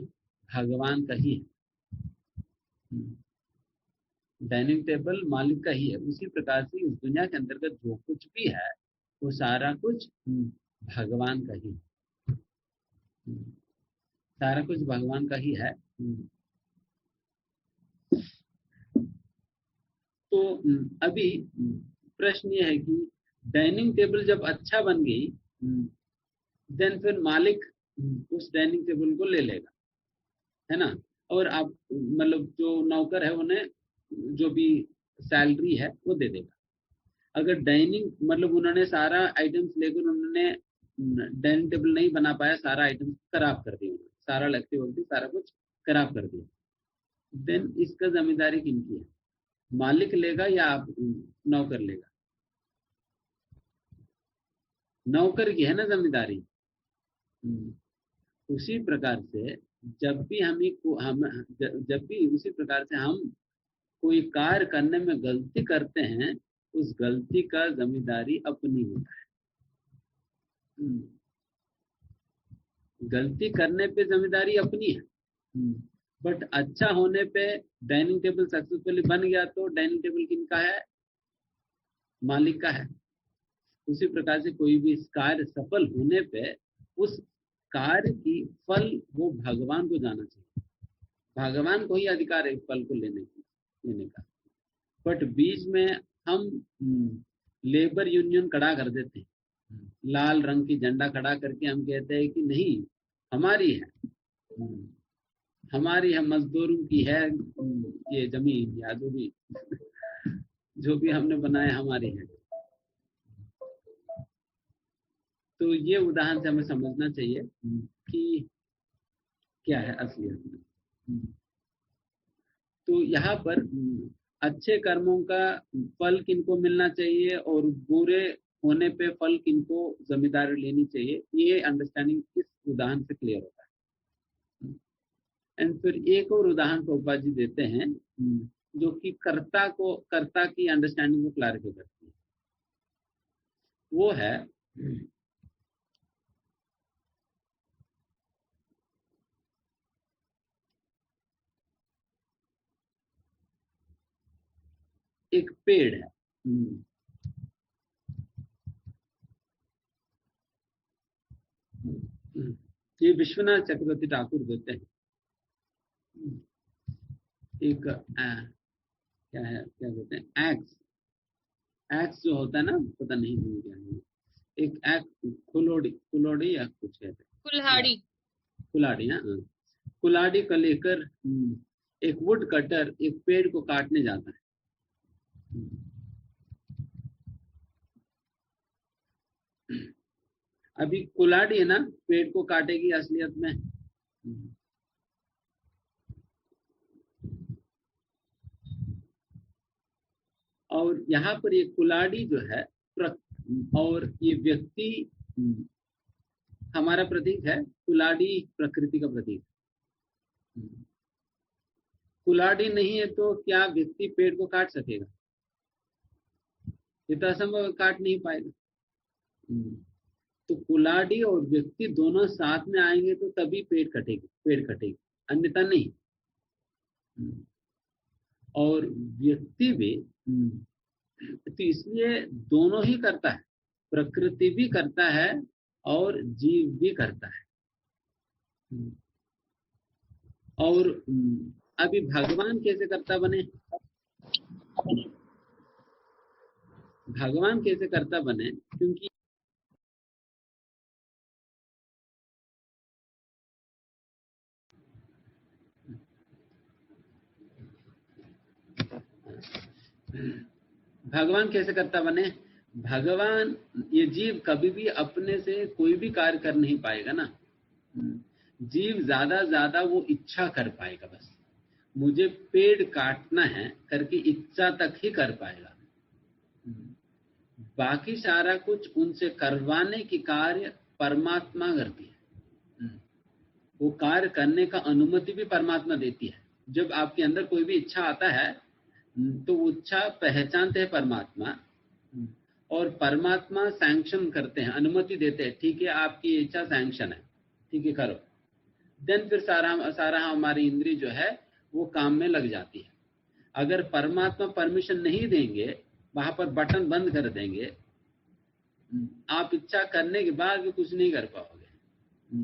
[SPEAKER 1] भगवान का ही है। डाइनिंग टेबल मालिक का ही है। उसी प्रकार से इस दुनिया के अंतर्गत जो कुछ भी है वो सारा कुछ भगवान का ही है। सारा कुछ भगवान का ही है। तो अभी प्रश्न ये है कि डाइनिंग टेबल जब अच्छा बन गई, देन फिर मालिक उस डाइनिंग टेबल को ले लेगा, है ना। और आप मतलब जो नौकर है उन्हें जो भी सैलरी है वो दे देगा। अगर डाइनिंग मतलब उन्होंने सारा आइटम्स लेकर उन्होंने डाइनिंग टेबल नहीं बना पाया, सारा आइटम खराब कर दिया, सारा लगते वक्त सारा कुछ खराब कर दिया, देन इसका जिम्मेदारी किनकी है? मालिक लेगा या आप नौकर लेगा? नौकर की है ना जिम्मेदारी। उसी प्रकार से जब भी जब भी उसी प्रकार से हम कोई कार्य करने में गलती करते हैं, उस गलती का जिम्मेदारी अपनी होता है। गलती करने पे जिम्मेदारी अपनी है, बट अच्छा होने पे डाइनिंग टेबल सक्सेसफुली बन गया तो डाइनिंग टेबल किनका है? मालिक का है। उसी प्रकार से कोई भी कार्य सफल होने पे उस कार्य की फल वो भगवान को जाना चाहिए। भगवान को ही अधिकार है फल को लेने का। बट बीच में हम लेबर यूनियन खड़ा कर देते हैं, लाल रंग की झंडा खड़ा करके हम कहते हैं कि नहीं हमारी है, हमारी है, मजदूरों की है ये जमीन, या जो भी हमने बनाया हमारी है। तो ये उदाहरण से हमें समझना चाहिए कि क्या है असलियत में। तो यहाँ पर अच्छे कर्मों का फल किनको मिलना चाहिए और बुरे होने पे फल किनको जिम्मेदारी लेनी चाहिए, ये अंडरस्टैंडिंग इस उदाहरण से क्लियर होता है। एंड फिर एक और उदाहरण प्रभुपाद जी देते हैं जो कि कर्ता की अंडरस्टैंडिंग को क्लैरिफाई करती है। वो है एक पेड़ है, ये विश्वनाथ चक्रवर्ती ठाकुर देते हैं। एक क्या है, क्या कहते हैं, एक्स जो होता है ना, पता नहीं क्या है, एक एक्स कुलोड़ी या कुछ कहते हैं, कुल्हाड़ी ना, कुल्हाड़ी का लेकर एक वुड कटर एक पेड़ को काटने जाता है। अभी कुल्हाड़ी है ना, पेड़ को काटेगी असलियत में। और यहाँ पर ये कुल्हाड़ी जो है और ये व्यक्ति हमारा प्रतीक है, कुल्हाड़ी प्रकृति का प्रतीक। कुल्हाड़ी नहीं है तो क्या व्यक्ति पेड़ को काट सकेगा? ये तो असंभव, काट नहीं पाएगा। तो कुल्हाड़ी और व्यक्ति दोनों साथ में आएंगे तो तभी पेड़ कटेगी, अन्यथा नहीं। और व्यक्ति भी तो इसलिए दोनों ही करता है, प्रकृति भी करता है और जीव भी करता है। और अभी भगवान कैसे करता बने? भगवान कैसे करता बने? क्योंकि भगवान कैसे करता बने? भगवान, ये जीव कभी भी अपने से कोई भी कार्य कर नहीं पाएगा ना। जीव ज्यादा वो इच्छा कर पाएगा, बस मुझे पेड़ काटना है करके इच्छा तक ही कर पाएगा। बाकी सारा कुछ उनसे करवाने की कार्य परमात्मा करती है। वो कार्य करने का अनुमति भी परमात्मा देती है। जब आपके अंदर कोई भी इच्छा आता है तो इच्छा पहचानते हैं परमात्मा, और परमात्मा सैंक्शन करते हैं, अनुमति देते हैं, ठीक है आपकी इच्छा सैंक्शन है, ठीक है करो। देन फिर सारा हमारी इंद्री जो है वो काम में लग जाती है। अगर परमात्मा परमिशन नहीं देंगे, वहां पर बटन बंद कर देंगे, आप इच्छा करने के बाद भी कुछ नहीं कर पाओगे।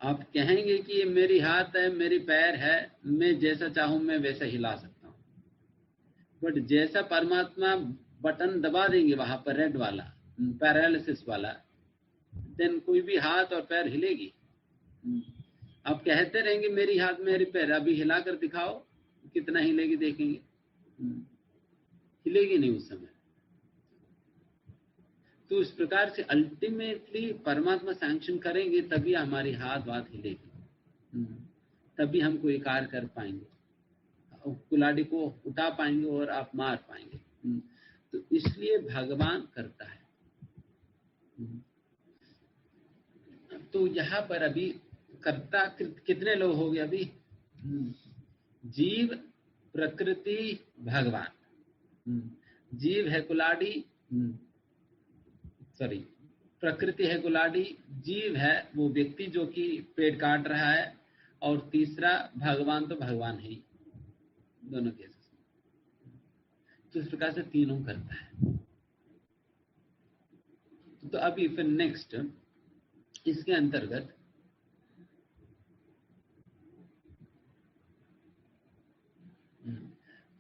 [SPEAKER 1] आप कहेंगे कि ये मेरी हाथ है, मेरी पैर है, मैं जैसा चाहूं मैं वैसा हिला सकता हूं, बट जैसा परमात्मा बटन दबा देंगे वहां पर रेड वाला, पैरालिसिस वाला, देन कोई भी हाथ और पैर हिलेगी। आप कहते रहेंगे मेरी हाथ मेरी पैर, अभी हिला कर दिखाओ कितना हिलेगी, देखेंगे हिलेगी नहीं उस समय। तो इस प्रकार से अल्टीमेटली परमात्मा सैंक्शन करेंगे तभी हमारी हाथ वाथ हिलेगी, तभी हम कोई कार्य कर पाएंगे, कुल्हाड़ी को उठा पाएंगे और आप मार पाएंगे। तो इसलिए भगवान करता है। तो यहाँ पर अभी कर्ता कितने लोग हो गए अभी? जीव, प्रकृति, भगवान। जीव है कुल्हाड़ी, सॉरी प्रकृति है कुल्हाड़ी, जीव है वो व्यक्ति जो कि पेड़ काट रहा है, और तीसरा भगवान, तो भगवान है ही दोनों केसेस। तो इस प्रकार से तीनों करता है। तो अभी फिर नेक्स्ट इसके अंतर्गत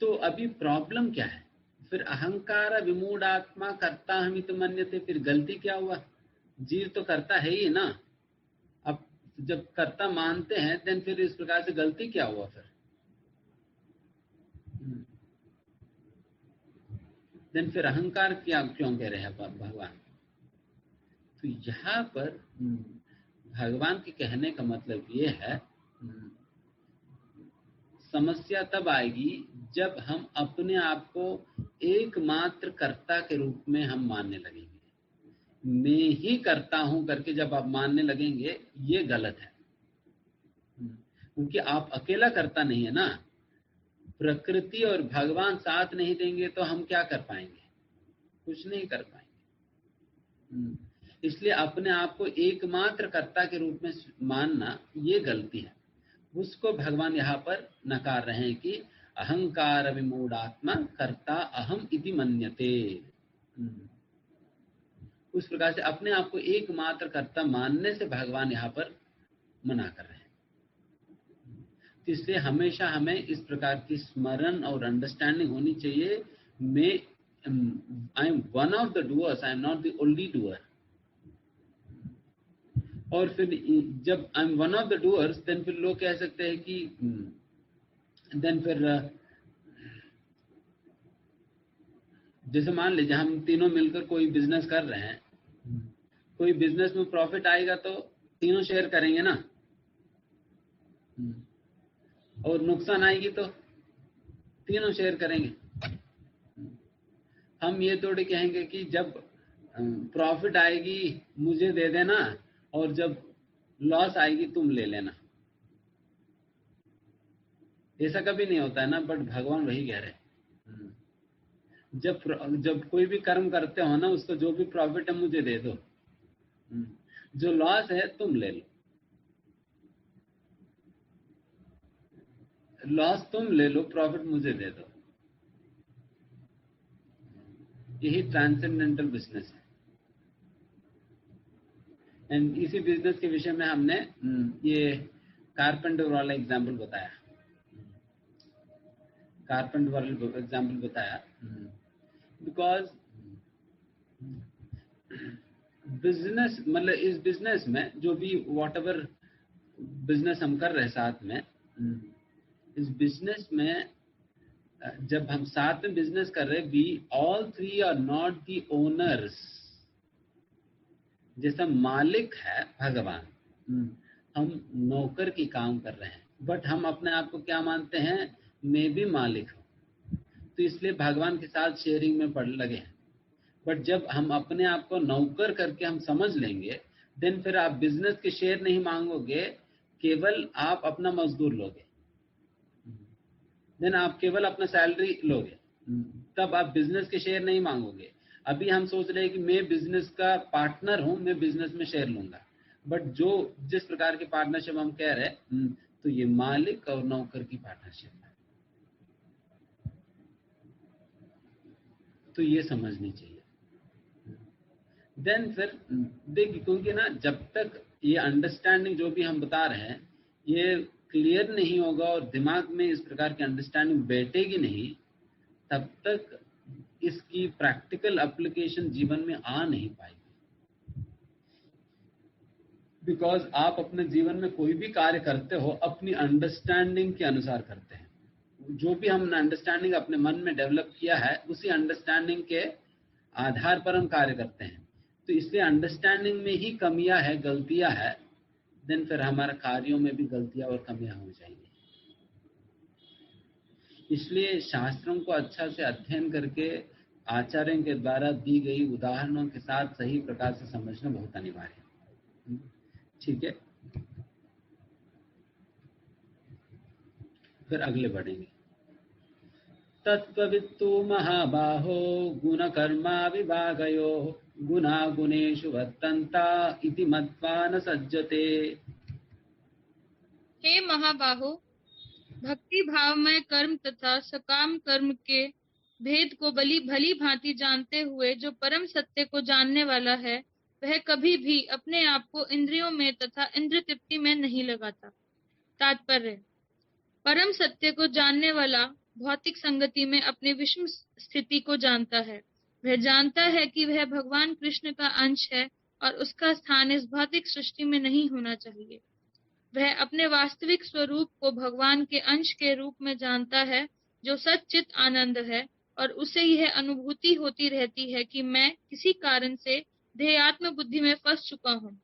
[SPEAKER 1] तो अभी प्रॉब्लम क्या है? फिर अहंकार विमूढ़ात्मा करता हमित मन्यते, फिर गलती क्या हुआ? जीव तो करता है ही ना, अब जब कर्ता मानते हैं देन फिर इस प्रकार से गलती क्या हुआ? फिर देन फिर अहंकार क्या क्यों कह रहे हैं भगवान? तो यहाँ पर भगवान के कहने का मतलब ये है, समस्या तब आएगी जब हम अपने आप को एकमात्र कर्ता के रूप में हम मानने लगेंगे। मैं ही करता हूं करके जब आप मानने लगेंगे, ये गलत है, क्योंकि आप अकेला करता नहीं है ना। प्रकृति और भगवान साथ नहीं देंगे तो हम क्या कर पाएंगे? कुछ नहीं कर पाएंगे। इसलिए अपने आप को एकमात्र कर्ता के रूप में मानना ये गलती है। उसको भगवान यहाँ पर नकार रहे हैं कि अहंकार विमूढ़ात्मा कर्ता अहम इति मन्यते। उस प्रकार से अपने आप को एकमात्र कर्ता मानने से भगवान यहाँ पर मना कर रहे हैं। तो इसलिए हमेशा हमें इस प्रकार की स्मरण और अंडरस्टैंडिंग होनी चाहिए, मैं I am one of the doers, I am not the only doer. और फिर जब I am one of the doers, then फिर लोग कह सकते हैं कि देन फिर जैसे मान लीजिए हम तीनों मिलकर कोई बिजनेस कर रहे हैं, कोई बिजनेस में प्रॉफिट आएगा तो तीनों शेयर करेंगे ना, और नुकसान आएगी तो तीनों शेयर करेंगे। हम ये थोड़ी कहेंगे कि जब प्रॉफिट आएगी मुझे दे देना और जब लॉस आएगी तुम ले लेना। ऐसा कभी नहीं होता है ना, बट भगवान वही कह रहे हैं, जब कोई भी कर्म करते हो ना, उसको जो भी प्रॉफिट है मुझे दे दो, जो लॉस है तुम ले लो, लॉस तुम ले लो, प्रॉफिट मुझे दे दो। यही ट्रांसेंडेंटल बिजनेस है। एंड इसी बिजनेस के विषय में हमने ये कारपेंटर वाला एग्जाम्पल बताया, कारपेंटर वाला एग्जाम्पल बताया, बिकॉज बिजनेस मतलब इस बिजनेस में जो भी वॉट एवर बिजनेस हम कर रहे हैं साथ में, इस बिजनेस में जब हम साथ में बिजनेस कर रहे हैं, we all three are not the owners. जैसा मालिक है भगवान, हम नौकर की काम कर रहे हैं, बट हम अपने आप को क्या मानते हैं, मैं भी मालिक हूं, तो इसलिए भगवान के साथ शेयरिंग में पड़ लगे हैं। बट जब हम अपने आप को नौकर करके हम समझ लेंगे, देन फिर आप बिजनेस के शेयर नहीं मांगोगे, केवल आप अपना मजदूर लोगे, देन आप केवल अपना सैलरी लोगे, तब आप बिजनेस के शेयर नहीं मांगोगे। अभी हम सोच रहे हैं कि मैं बिजनेस का पार्टनर हूं, मैं बिजनेस में शेयर लूंगा, बट जो जिस प्रकार की पार्टनरशिप हम कह रहे हैं, तो ये मालिक और नौकर की पार्टनरशिप है। तो ये समझनी चाहिए। देन फिर देखिए, क्योंकि ना जब तक ये अंडरस्टैंडिंग जो भी हम बता रहे हैं ये क्लियर नहीं होगा और दिमाग में इस प्रकार की अंडरस्टैंडिंग बैठेगी नहीं, तब तक इसकी प्रैक्टिकल एप्लीकेशन जीवन में आ नहीं पाएगी। बिकॉज आप अपने जीवन में कोई भी कार्य करते हो अपनी अंडरस्टैंडिंग के अनुसार करते हैं। जो भी हमने अंडरस्टैंडिंग अपने मन में डेवलप किया है, उसी अंडरस्टैंडिंग के आधार पर हम कार्य करते हैं। तो इसलिए अंडरस्टैंडिंग में ही कमियां है, गलतियां है, देन फिर हमारे कार्यों में भी गलतियां और कमियां हो जाएंगी। इसलिए शास्त्रों को अच्छा से अध्ययन करके आचार्यों के द्वारा दी गई उदाहरणों के साथ सही प्रकार से समझना बहुत अनिवार्य है। ठीक है, फिर अगले बढ़ेंगे। तत्त्ववित्तु महाबाहो गुणकर्मा विभागयो गुणा गुणेषु वर्तन्ता इति मत्वा न सज्जते।
[SPEAKER 2] हे महाबाहो, भक्ति भावमय कर्म तथा सकाम कर्म के भेद को भली भांति जानते हुए जो परम सत्य को जानने वाला है, वह कभी भी अपने आप को इंद्रियों में तथा इंद्र तृप्ति में नहीं लगाता। तात्पर्य: परम सत्य को जानने वाला भौतिक संगति में अपनी विषम स्थिति को जानता है। वह जानता है कि वह भगवान कृष्ण का अंश है और उसका स्थान इस भौतिक सृष्टि में नहीं होना चाहिए। वह अपने वास्तविक स्वरूप को भगवान के अंश के रूप में जानता है, जो सच्चित आनंद है, और उसे यह अनुभूति होती रहती है कि मैं किसी कारण से देहात्म बुद्धि में फंस चुका हूँ।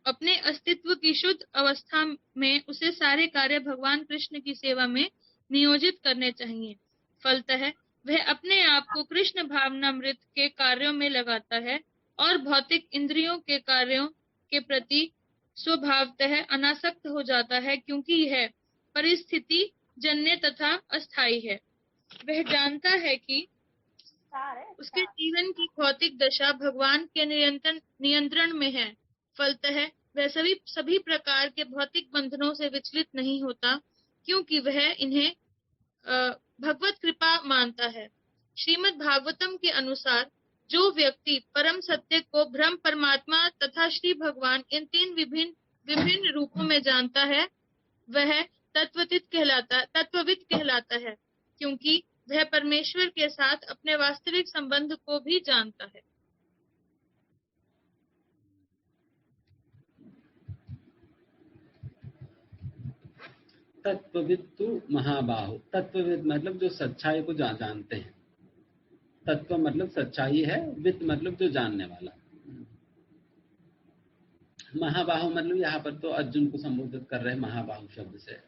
[SPEAKER 2] अपने अस्तित्व की शुद्ध अवस्था में उसे सारे कार्य भगवान कृष्ण की सेवा में नियोजित करने चाहिए। फलतः वह अपने आप को कृष्ण भावनामृत के कार्यों में लगाता है और भौतिक इंद्रियों के कार्यों के प्रति स्वभावतः अनासक्त हो जाता है, क्योंकि यह परिस्थिति जन्य तथा अस्थायी है। वह जानता है कि उसके जीवन की भौतिक दशा भगवान के नियंत्रण में है। फलतः वह सभी प्रकार के भौतिक बंधनों से विचलित नहीं होता, क्योंकि वह इन्हें भगवत कृपा मानता है। श्रीमद् भागवतम के अनुसार जो व्यक्ति परम सत्य को ब्रह्म परमात्मा तथा श्री भगवान इन तीन विभिन्न रूपों में जानता है, वह तत्वविद कहलाता है, क्योंकि वह परमेश्वर के साथ अपने वास्तविक संबंध को भी जानता है।
[SPEAKER 1] तत्त्ववित्तु महाबाहो, तत्वविद मतलब जो सच्चाई को जानते हैं। तत्व मतलब सच्चाई है, वित्त मतलब जो जानने वाला। महाबाहु मतलब यहाँ पर तो अर्जुन को संबोधित कर रहे हैं महाबाहु शब्द से।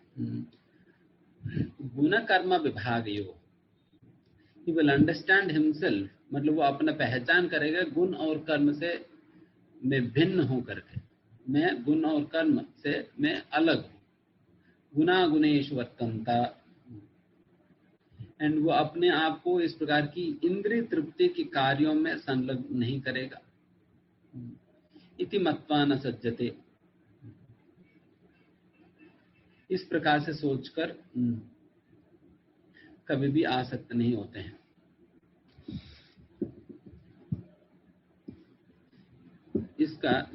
[SPEAKER 1] गुण कर्म विभाग योग, ही विल अंडरस्टैंड हिमसेल्फ, मतलब वो अपना पहचान करेगा गुण और कर्म से मैं भिन्न हूं करके, मैं गुण और कर्म से मैं अलग हूं। गुणा गुणेषु वर्तन्ता, एंड वो अपने आप को इस प्रकार की इंद्रिय तृप्ति के कार्यों में संलग्न नहीं करेगा। इति मत्वा न सज्जते, इस प्रकार से सोचकर कभी भी आसक्त नहीं होते हैं। इसका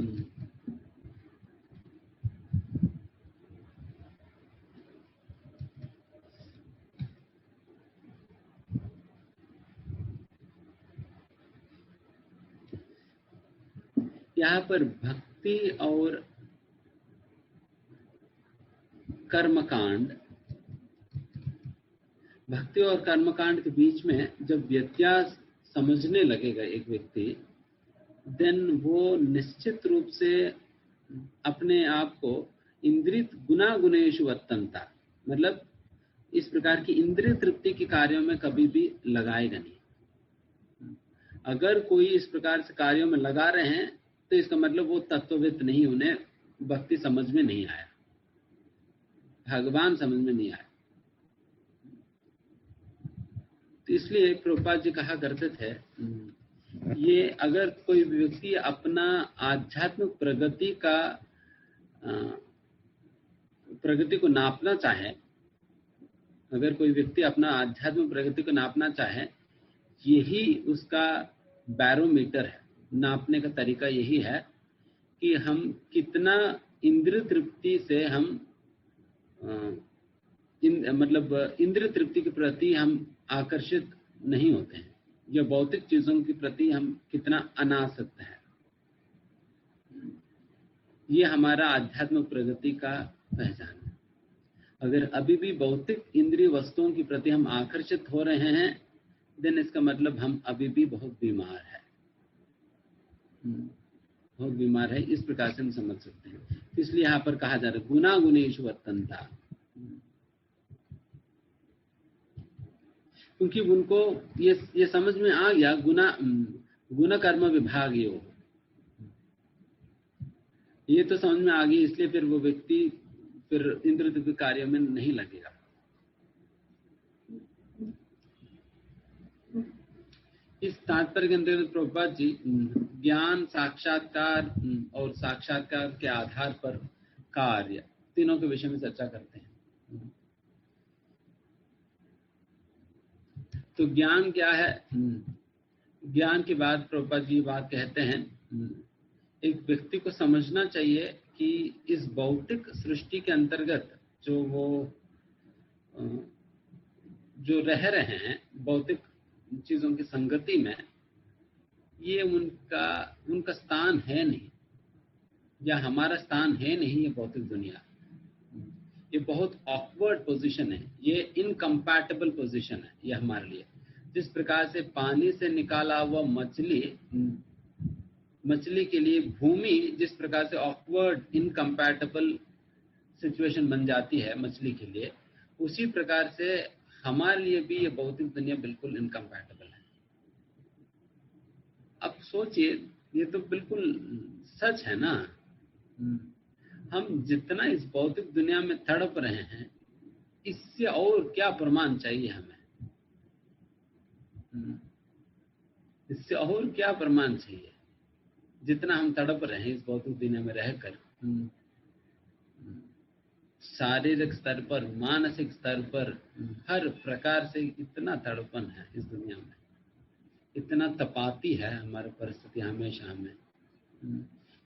[SPEAKER 1] यहाँ पर भक्ति और कर्मकांड, भक्ति और कर्मकांड के बीच में जब व्यत्यास समझने लगेगा एक व्यक्ति, देन वो निश्चित रूप से अपने आप को इंद्रित गुना गुणेषु वर्तन्ता, मतलब इस प्रकार की इंद्रिय तृप्ति के कार्यों में कभी भी लगाएगा नहीं। अगर कोई इस प्रकार से कार्यों में लगा रहे हैं तो इसका मतलब वो तत्वविद नहीं, उन्हें भक्ति समझ में नहीं आया, भगवान समझ में नहीं आया। तो इसलिए प्रभुपाद जी कहा करते थे, ये अगर कोई व्यक्ति अपना आध्यात्मिक प्रगति को नापना चाहे, अगर कोई व्यक्ति अपना आध्यात्मिक प्रगति को नापना चाहे, यही उसका बैरोमीटर है, नापने का तरीका यही है कि हम कितना इंद्रिय तृप्ति से हम मतलब इंद्रिय तृप्ति के प्रति हम आकर्षित नहीं होते हैं, या भौतिक चीजों के प्रति हम कितना अनासक्त है। ये हमारा आध्यात्मिक प्रगति का पहचान है। अगर अभी भी भौतिक इंद्रिय वस्तुओं के प्रति हम आकर्षित हो रहे हैं, देन इसका मतलब हम अभी भी बहुत बीमार है, बहुत बीमार है। इस प्रकार से हम समझ सकते हैं। इसलिए यहाँ पर कहा जा रहा है गुना गुणेषु वर्तन्ता, क्योंकि उनको ये समझ में आ गया गुण कर्म विभाग ये तो समझ में आ गई, इसलिए फिर वो व्यक्ति फिर इंद्रिय के कार्य में नहीं लगेगा। इस तात्पर्य के अंतर्गत प्रभुपाद जी ज्ञान, साक्षात्कार और साक्षात्कार के आधार पर कार्य, तीनों के विषय में चर्चा करते हैं। तो ज्ञान क्या है? ज्ञान के बाद प्रभुपाद जी बात कहते हैं, एक व्यक्ति को समझना चाहिए कि इस भौतिक सृष्टि के अंतर्गत जो रह रहे हैं भौतिक चीजों की संगति में, ये उनका स्थान है नहीं, या हमारा स्थान है नहीं। ये भौतिक दुनिया, ये बहुत ऑकवर्ड पोजीशन है, ये इनकम्पैटिबल पोजीशन है ये हमारे लिए। जिस प्रकार से पानी से निकाला हुआ मछली के लिए भूमि जिस प्रकार से ऑकवर्ड इनकम्पैटिबल सिचुएशन बन जाती है मछली के लिए, उसी प्रकार से हमारे लिए भी ये भौतिक दुनिया बिल्कुल इनकम्पैटिबल है। अब सोचिए, ये तो बिल्कुल सच है ना। हम जितना इस भौतिक दुनिया में तड़प रहे हैं, इससे और क्या प्रमाण चाहिए हमें? इससे और क्या प्रमाण चाहिए? जितना हम तड़प रहे हैं इस भौतिक दुनिया में रहकर, शारीरिक स्तर पर, मानसिक स्तर पर, हर प्रकार से इतना तड़पन है इस दुनिया में, इतना तपाती है हमारी परिस्थिति हमेशा हमें।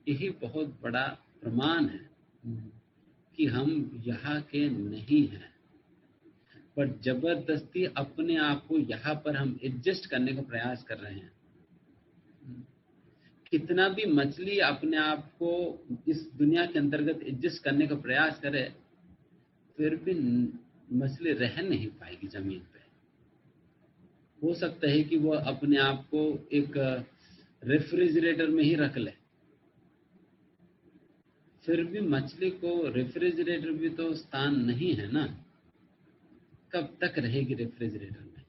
[SPEAKER 1] यही बहुत बड़ा प्रमाण है कि हम यहाँ के नहीं हैं, पर जबरदस्ती अपने आप को यहाँ पर हम एडजस्ट करने का प्रयास कर रहे हैं। कितना भी मछली अपने आप को इस दुनिया के अंतर्गत एडजस्ट करने का प्रयास करे, फिर भी मछली रह नहीं पाएगी जमीन पे। हो सकता है कि वो अपने आप को एक रेफ्रिजरेटर में ही रख ले, फिर भी मछली को रेफ्रिजरेटर भी तो स्थान नहीं है ना। कब तक रहेगी रेफ्रिजरेटर में?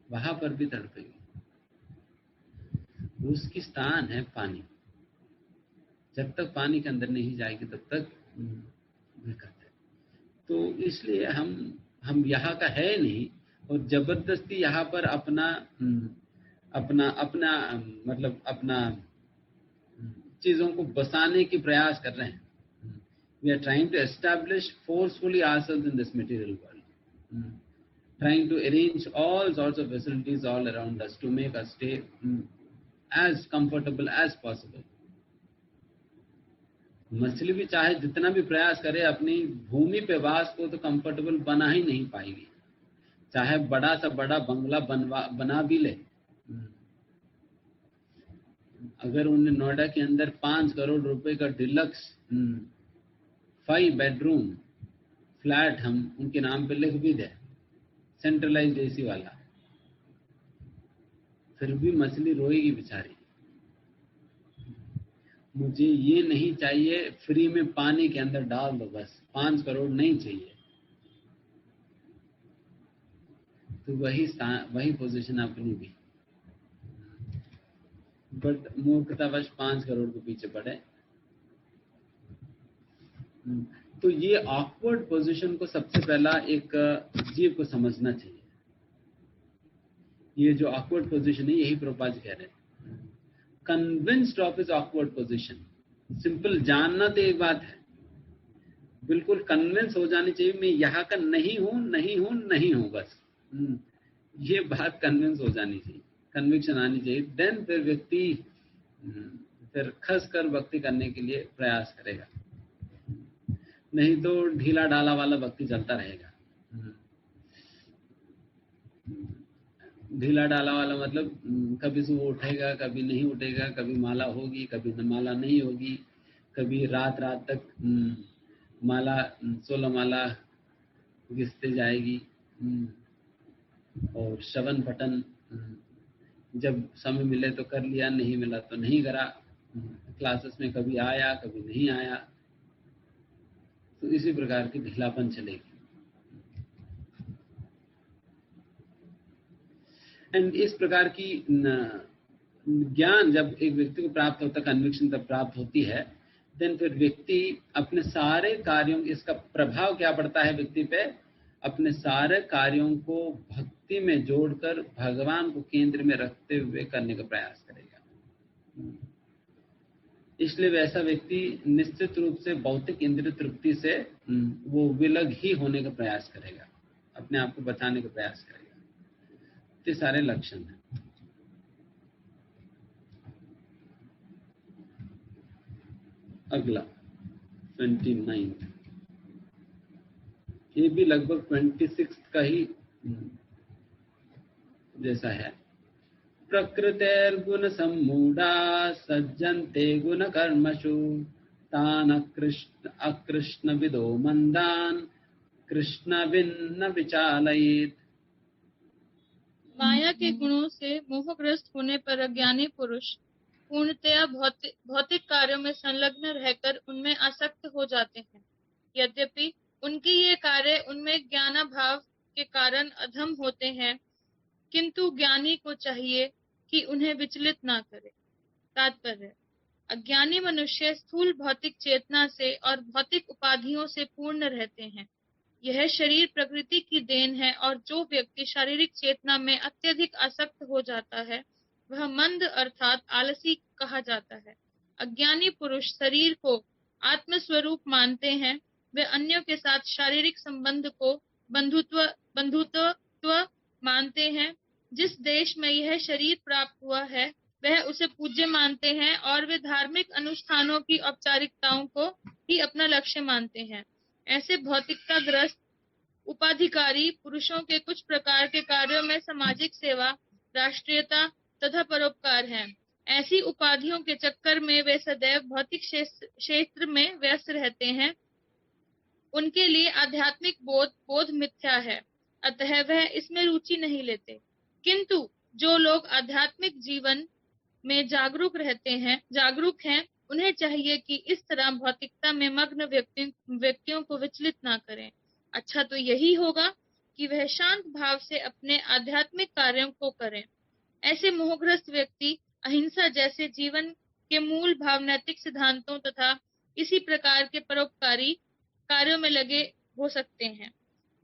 [SPEAKER 1] वहां पर भी तड़पेगी। उसकी स्थान है पानी, जब तक पानी के अंदर नहीं जाएगी तब तक दिक्कत है। तो इसलिए हम हम यहाँ का है नहीं, और जबरदस्ती यहाँ पर अपना अपना अपना मतलब अपना चीजों को बसाने की प्रयास कर रहे हैं. We are trying to establish forcefully ourselves in this material world, trying to arrange all sorts of facilities all around us to make us stay as comfortable as possible. मछली भी चाहे जितना भी प्रयास करे अपनी भूमि पे वास को तो कंफर्टेबल बना ही नहीं पाएगी, चाहे बड़ा सा बड़ा बंगला बना भी ले. अगर उन्हें नोएडा के अंदर 5 करोड़ रुपए का डिलक्स 5 बेडरूम फ्लैट हम उनके नाम पे लिख भी दे, सेंट्रलाइज्ड एसी वाला, फिर भी मछली रोएगी बेचारी. मुझे ये नहीं चाहिए फ्री में पानी के अंदर डाल दो बस, 5 करोड़ नहीं चाहिए. तो वही पोजीशन अपनी भी, बट मूर्खतावश 5 करोड़ के पीछे पड़े. तो ये ऑकवर्ड पोजीशन को सबसे पहला एक जीव को समझना चाहिए. ये जो ऑकवर्ड पोजीशन है यही प्रभुपाद कह रहे हैं, convinced of his awkward position. Simple जानना तो एक बात है, बिल्कुल कन्विंस हो जानी चाहिए मैं यहाँ का नहीं हूं नहीं हूं नहीं हूं, बस ये बात कन्विंस हो जानी चाहिए, कन्विक्शन आनी चाहिए. देन फिर व्यक्ति फिर खस कर भक्ति करने के लिए प्रयास करेगा, नहीं तो ढीला डाला वाला भक्ति चलता रहेगा. ढीला डाला वाला मतलब कभी सुबह उठेगा कभी नहीं उठेगा, कभी माला होगी कभी माला नहीं होगी, कभी रात तक माला 16 माला घिसते जाएगी, और श्रवण पठन जब समय मिले तो कर लिया, नहीं मिला तो नहीं करा. क्लासेस में कभी आया कभी नहीं आया, तो इसी प्रकार की ढीलापन चलेगी. एंड इस प्रकार की ज्ञान जब एक व्यक्ति को प्राप्त होता है, कन्विक्शन तब प्राप्त होती है, देन फिर व्यक्ति अपने सारे कार्यों, इसका प्रभाव क्या पड़ता है व्यक्ति पे, अपने सारे कार्यों को भक्ति में जोड़कर भगवान को केंद्र में रखते हुए करने का प्रयास करेगा. इसलिए वैसा व्यक्ति निश्चित रूप से भौतिक इंद्रिय तृप्ति से वो विलग ही होने का प्रयास करेगा, अपने आप को बचाने का प्रयास करेगा. ये सारे लक्षण हैं. अगला 29, ये भी लगभग 26 का ही जैसा है. प्रकृतेर्गुण सम्मूढ़ा सज्जन्ते गुण कर्मसु तान अकृष्ण विदो मंदान कृष्ण भिन्न विचालयेत्.
[SPEAKER 2] माया के गुणों से मोहग्रस्त होने पर अज्ञानी पुरुष पूर्णतया भौतिक कार्यों में संलग्न रहकर उनमें आसक्त हो जाते हैं. यद्यपि उनके ये कार्य उनमें ज्ञानाभाव के कारण अधम होते हैं, किंतु ज्ञानी को चाहिए कि उन्हें विचलित ना करे. तात्पर्य, अज्ञानी मनुष्य स्थूल भौतिक चेतना से और भौतिक उपाधियों से पूर्ण रहते हैं. यह शरीर प्रकृति की देन है, और जो व्यक्ति शारीरिक चेतना में अत्यधिक आसक्त हो जाता है वह मंद अर्थात आलसी कहा जाता है. अज्ञानी पुरुष शरीर को आत्मस्वरूप मानते हैं. वे अन्यों के साथ शारीरिक संबंध को बंधुत्व मानते हैं. जिस देश में यह शरीर प्राप्त हुआ है वह उसे पूज्य मानते हैं, और वे धार्मिक अनुष्ठानों की औपचारिकताओं को ही अपना लक्ष्य मानते हैं. ऐसे भौतिकता ग्रस्त उपाधिकारी पुरुषों के कुछ प्रकार के कार्यों में सामाजिक सेवा, राष्ट्रीयता तथा परोपकार हैं. ऐसी उपाधियों के चक्कर में वे सदैव भौतिक क्षेत्र में व्यस्त रहते हैं. उनके लिए आध्यात्मिक बोध मिथ्या है, अतः वह इसमें रुचि नहीं लेते. किंतु जो लोग आध्यात्मिक जीवन में जागरूक हैं, उन्हें चाहिए कि इस तरह भौतिकता में मग्न व्यक्तियों को विचलित ना करें. अच्छा तो यही होगा कि वह शांत भाव से अपने आध्यात्मिक कार्यों को करें. ऐसे मोहग्रस्त व्यक्ति अहिंसा जैसे जीवन के मूल भाव नैतिक सिद्धांतों तथा इसी प्रकार के परोपकारी कार्यों में लगे हो सकते हैं.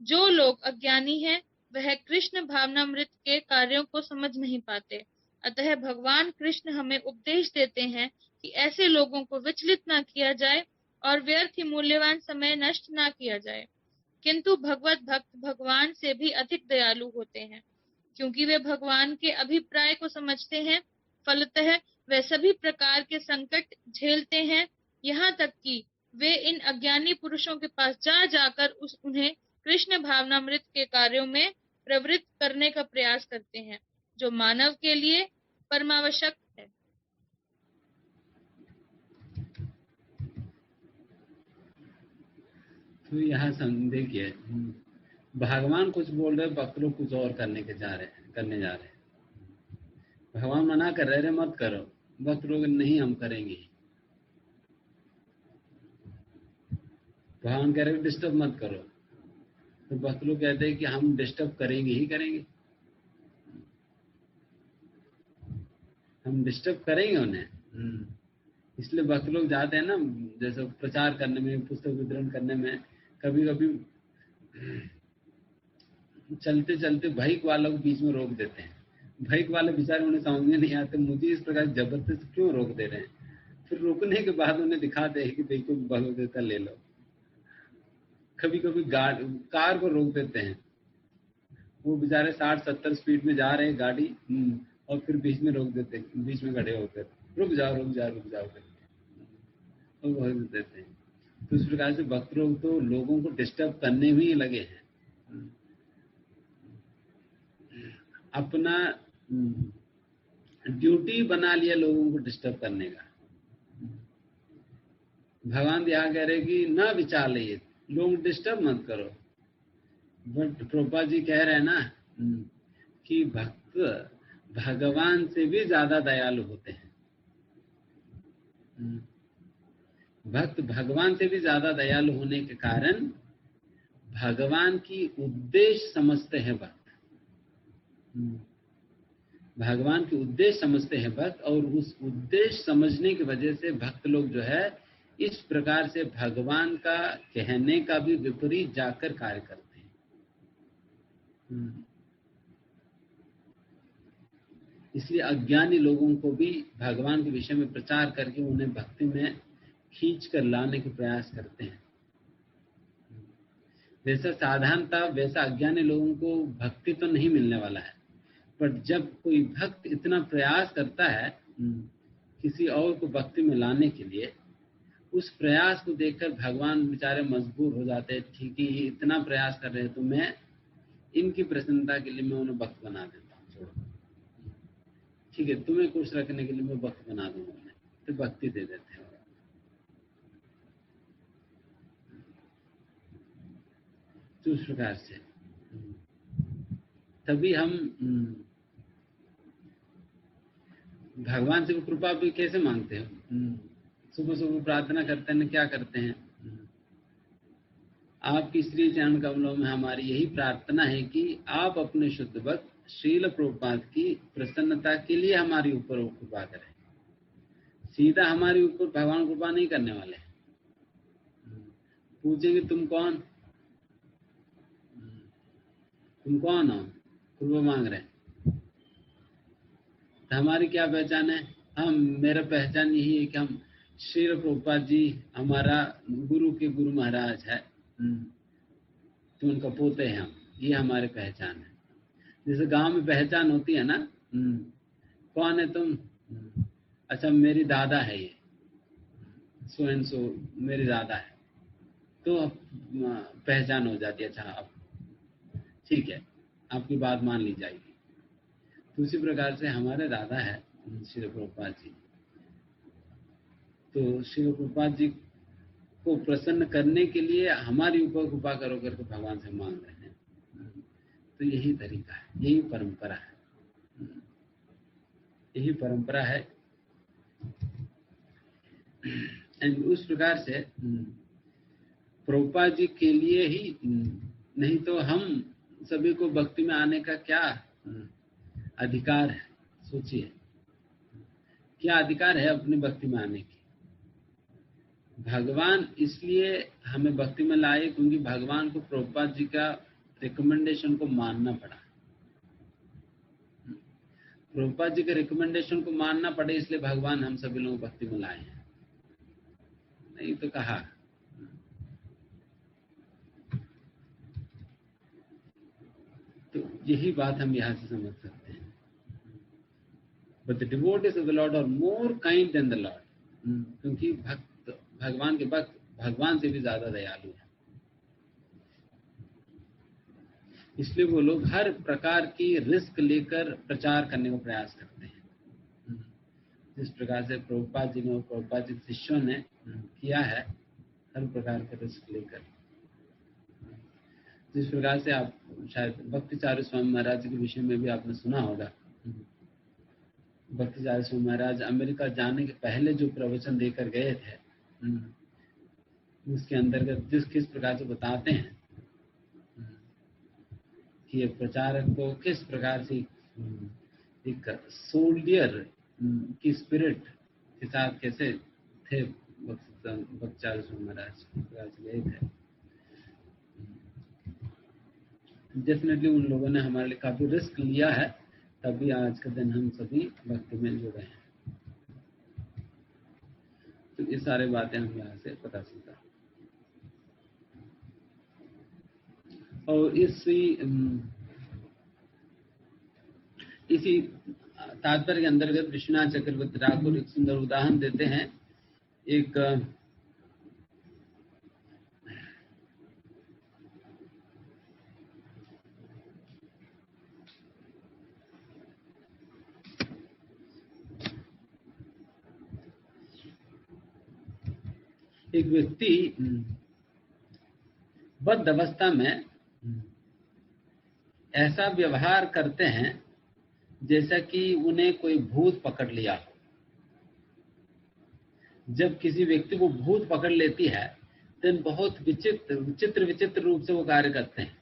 [SPEAKER 2] जो लोग अज्ञानी हैं वह कृष्ण भावनामृत के कार्यों को समझ नहीं पाते। अतः भगवान कृष्ण हमें उपदेश देते हैं कि ऐसे लोगों को विचलित न किया जाए और व्यर्थ ही मूल्यवान समय नष्ट न किया जाए। किंतु भगवत भक्त भगवान से भी अधिक दयालु होते हैं, क्योंकि वे भगवान के अभिप्राय को समझते हैं। फलतः वे सभी प्रकार के संकट झेलते हैं, यहाँ तक कि वे इन अज्ञानी पुरुषों के पास जा जाकर उन्हें कृष्ण भावनामृत के कार्यों में प्रवृत्त करने का प्रयास करते हैं, जो मानव के लिए परमावश्यक है।
[SPEAKER 1] तो यहाँ देखिए, भगवान कुछ बोल रहे, भक्त लोग कुछ और करने जा रहे हैं। भगवान मना कर रहे मत करो, भक्त लोग नहीं हम करेंगे। भगवान कह रहे डिस्टर्ब मत करो, तो भक्त लोग कहते हैं कि हम डिस्टर्ब करेंगे ही करेंगे, हम डिस्टर्ब करेंगे उन्हें। इसलिए भक्त लोग जाते हैं ना, जैसे प्रचार करने में, पुस्तक वितरण करने में, कभी कभी चलते चलते बाइक वालों को बीच में रोक देते हैं। बाइक वाले बेचारे उन्हें समझ में नहीं आते, मुझे इस प्रकार जबरदस्ती क्यों रोक दे रहे हैं। फिर रोकने के बाद उन्हें दिखाते हैं कि देखो भगवद्गीता ले लो। कभी कभी कार को रोक देते हैं, वो बेचारे 60-70 स्पीड में जा रहे हैं गाड़ी, और फिर बीच में रोक देते हैं, बीच में खड़े होकर रुक जाओ करके और भग देते हैं। तो इस प्रकार से भक्त लोग तो लोगों को डिस्टर्ब करने में ही लगे हैं, अपना ड्यूटी बना लिया लोगों को डिस्टर्ब करने का। भगवान यहाँ कह रहे कि ना विचार लिए, लोग डिस्टर्ब मत करो। बट प्रभुपाद जी कह रहे हैं ना कि भक्त भगवान से भी ज्यादा दयालु होते हैं। भक्त भगवान से भी ज्यादा दयालु होने के कारण भगवान की उद्देश्य समझते हैं भक्त। भगवान के उद्देश्य समझते हैं भक्त, और उस उद्देश्य समझने की वजह से भक्त लोग जो है इस प्रकार से भगवान का कहने का भी विपरीत जाकर कार्य करते हैं। इसलिए अज्ञानी लोगों को भी भगवान के विषय में प्रचार करके उन्हें भक्ति में खींच कर लाने के प्रयास करते हैं। जैसा साधारणतः वैसा अज्ञानी लोगों को भक्ति तो नहीं मिलने वाला है, पर जब कोई भक्त इतना प्रयास करता है किसी और को भक्ति में लाने के लिए, उस प्रयास को देखकर भगवान बेचारे मजबूर हो जाते हैं। ठीक है, ये इतना प्रयास कर रहे हैं तो मैं इनकी प्रसन्नता के लिए मैं उन्हें भक्त बना देता हूँ, छोड़ो, ठीक है, तुम्हें खुश रखने के लिए मैं भक्त बना दूंगा उन्हें, तो भक्ति दे देते हैं। तो उस प्रकार से तभी हम भगवान से कृपा भी कैसे मांगते हैं। सुबह सुबह प्रार्थना करते हैं, क्या करते हैं, आपकी श्री चरण कमलों में हमारी यही प्रार्थना है कि आप अपने शुद्ध भक्त श्रील प्रभुपाद की प्रसन्नता के लिए हमारे ऊपर कृपा करें। सीधा हमारे ऊपर भगवान कृपा नहीं करने वाले। पूछेंगे तुम कौन हो, कृपा मांग रहे हैं, तो हमारी क्या पहचान है। मेरा पहचान यही है कि हम श्री प्रभुपाद जी हमारा गुरु के गुरु महाराज है, तो उनका पोते हैं हम, ये हमारी पहचान है। जैसे गांव में पहचान होती है ना, कौन है तुम, अच्छा मेरी दादा है, ये सो एंड सो मेरी दादा है, तो पहचान हो जाती है। अच्छा अब ठीक है, आपकी बात मान ली जाएगी। तो उसी प्रकार से हमारे दादा है श्री प्रभुपाद जी, तो श्री प्रभुपाद जी को प्रसन्न करने के लिए हमारी ऊपर कृपा करो करके भगवान से मांग रहे हैं। तो यही तरीका है, यही परंपरा है, यही परंपरा है। एंड उस प्रकार से प्रभुपाद जी के लिए ही, नहीं तो हम सभी को भक्ति में आने का क्या अधिकार है। सोचिए क्या अधिकार है अपनी भक्ति में आने की। भगवान इसलिए हमें भक्ति में लाए क्योंकि भगवान को प्रभुपाद जी का रिकमेंडेशन को मानना पड़ा। प्रभुपाद जी के रिकमेंडेशन को मानना पड़े, इसलिए भगवान हम सभी लोगों को भक्ति में लाए हैं, नहीं तो कहा। तो यही बात हम यहां से समझ सकते हैं। But the devotees of the lord are more kind than the lord, क्योंकि भक्त, भगवान के भक्त भगवान से भी ज्यादा दयालु है, इसलिए वो लोग हर प्रकार की रिस्क लेकर प्रचार करने का प्रयास करते हैं। जिस प्रकार से प्रभुपाद जी ने और प्रभुपाद जी के शिष्यों ने किया है, हर प्रकार के रिस्क लेकर। जिस प्रकार से आप शायद भक्तिचार्य स्वामी महाराज के विषय में भी आपने सुना होगा। भक्तिचार्य स्वामी महाराज अमेरिका जाने के पहले जो प्रवचन देकर गए थे, उसके अंतर्गत किस प्रकार से बताते हैं कि एक प्रचारक को किस प्रकार से एक सोल्डियर की स्पिरिट के साथ कैसे थे भक्तिचार्य स्वामी महाराज गए थे। डेफिनेटली उन लोगों ने हमारे लिए काफी रिस्क लिया है, तभी आज के दिन हम सभी भक्ति में जुड़े हैं। तो ये सारे बातें हम यहाँ से पता चलता। और इसी तात्पर्य के अंतर्गत विश्वनाथ चक्रवर्ती ठाकुर एक सुंदर उदाहरण देते हैं। एक व्यक्ति बद्ध अवस्था में ऐसा व्यवहार करते हैं जैसा कि उन्हें कोई भूत पकड़ लिया हो। जब किसी व्यक्ति को भूत पकड़ लेती है तो बहुत विचित्र रूप से वो कार्य करते हैं।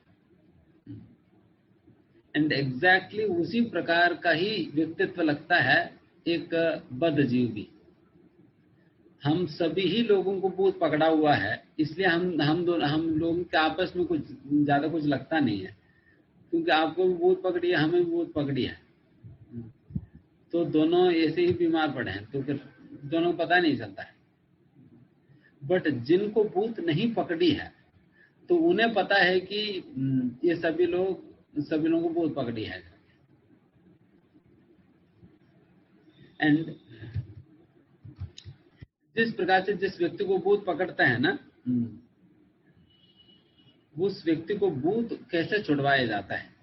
[SPEAKER 1] एंड एग्जैक्टली उसी प्रकार का ही व्यक्तित्व लगता है एक बद्ध जीव भी। हम सभी ही लोगों को भूत पकड़ा हुआ है, इसलिए हम लोगों के आपस में कुछ ज्यादा कुछ लगता नहीं है, क्योंकि आपको भी भूत पकड़ी है, हमें भी भूत पकड़ी है, तो दोनों ऐसे ही बीमार पड़े हैं, तो फिर दोनों को पता नहीं चलता है। बट जिनको भूत नहीं पकड़ी है तो उन्हें पता है कि ये सभी लोगों को भूत पकड़ी है। एंड जिस प्रकार से जिस व्यक्ति को भूत पकड़ता है ना, उस व्यक्ति को भूत कैसे छुड़वाया जाता है,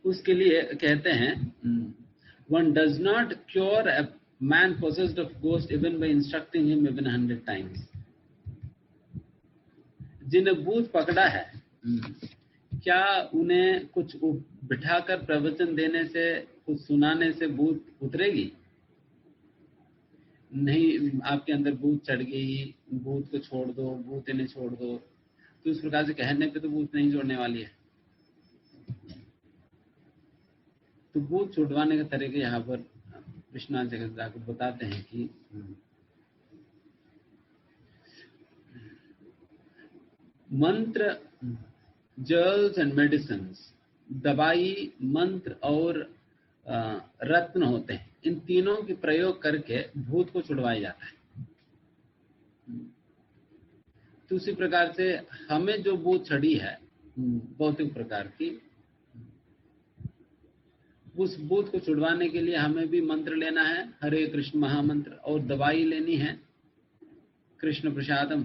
[SPEAKER 1] उसके लिए कहते हैं one does not cure a man possessed of ghost even by instructing him even 100 times. जिन्हें भूत पकड़ा है, क्या उन्हें कुछ बिठाकर प्रवचन देने से, कुछ सुनाने से भूत उतरेगी? नहीं, आपके अंदर भूत चढ़ गई, भूत को छोड़ दो, भूत इन्हें छोड़ दो, तो इस प्रकार से कहने पे तो भूत नहीं छोड़ने वाली है। तो भूत छुड़वाने के तरीके यहाँ पर विश्वनाथ चक्रवर्ती ठाकुर बताते हैं कि मंत्र, जर्ल्स एंड मेडिसिन्स, दवाई, मंत्र और रत्न होते हैं, इन तीनों के प्रयोग करके भूत को छुड़वाया जाता है। तो उसी प्रकार से हमें जो भूत चढ़ी है भौतिक प्रकार की, उस भूत को छुड़वाने के लिए हमें भी मंत्र लेना है, हरे कृष्ण महामंत्र, और दवाई लेनी है कृष्ण प्रसादम।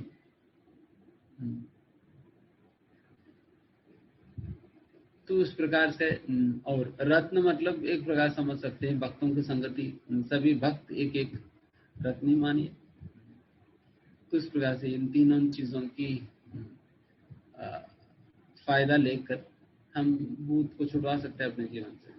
[SPEAKER 1] तो उस प्रकार से, और रत्न मतलब एक प्रकार समझ सकते हैं भक्तों की संगति, सभी भक्त एक एक रत्न मानिए। तो इस प्रकार से इन तीनों चीजों की फायदा लेकर हम भूत को छुड़वा सकते हैं अपने जीवन से।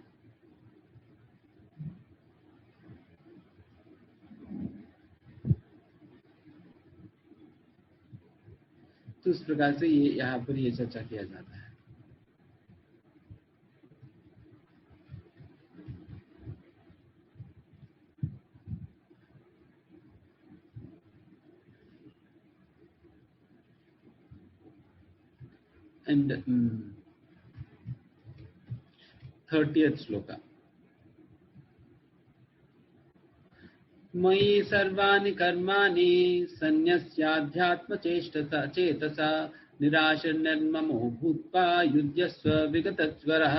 [SPEAKER 1] तो इस प्रकार से ये यहाँ पर ये चर्चा किया जाता है। and 30th श्लोका मयि सर्वाणि कर्माणि सन्न्यस्याध्यात्मचेष्टसा चेतसा निराशनिर्ममो भूत्वा युध्यस्व विगतज्वरः।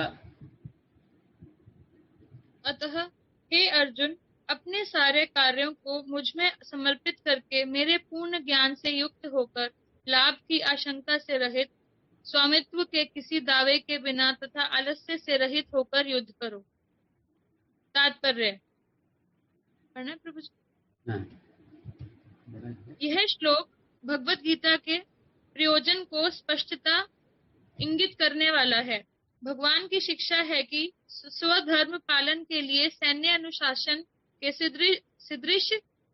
[SPEAKER 2] अतः हे अर्जुन, अपने सारे कार्यों को मुझ में समर्पित करके मेरे पूर्ण ज्ञान से युक्त होकर लाभ की आशंका से रहित, स्वामित्व के किसी दावे के बिना तथा आलस्य से रहित होकर युद्ध करो। तात्पर्य पढ़ना है प्रभु जी? यह श्लोक भगवत गीता के प्रयोजन को स्पष्टता इंगित करने वाला है। भगवान की शिक्षा है कि स्वधर्म पालन के लिए सैन्य अनुशासन के सदृश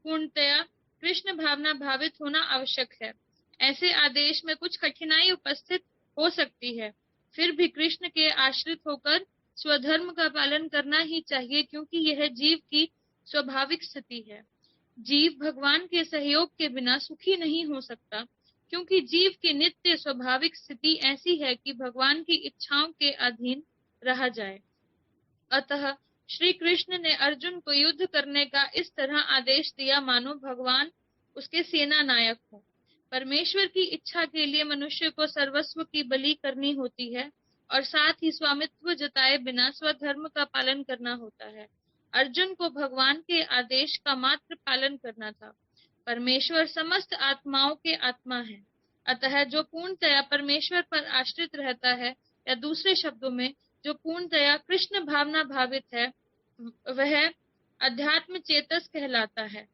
[SPEAKER 2] पूर्णतया कृष्ण भावना भावित होना आवश्यक है। ऐसे आदेश में कुछ कठिनाई उपस्थित हो सकती है, फिर भी कृष्ण के आश्रित होकर स्वधर्म का पालन करना ही चाहिए, क्योंकि यह जीव की स्वाभाविक स्थिति है। जीव भगवान के सहयोग के बिना सुखी नहीं हो सकता, क्योंकि जीव की नित्य स्वाभाविक स्थिति ऐसी है कि भगवान की इच्छाओं के अधीन रहा जाए। अतः श्री कृष्ण ने अर्जुन को युद्ध करने का इस तरह आदेश दिया मानो भगवान उसके सेना नायक हो। परमेश्वर की इच्छा के लिए मनुष्य को सर्वस्व की बलि करनी होती है और साथ ही स्वामित्व जताए बिना स्वधर्म का पालन करना होता है। अर्जुन को भगवान के आदेश का मात्र पालन करना था। परमेश्वर समस्त आत्माओं के आत्मा है, अतः जो पूर्णतया परमेश्वर पर आश्रित रहता है, या दूसरे शब्दों में जो पूर्णतया कृष्ण भावना भावित है, वह अध्यात्म चेतस कहलाता है।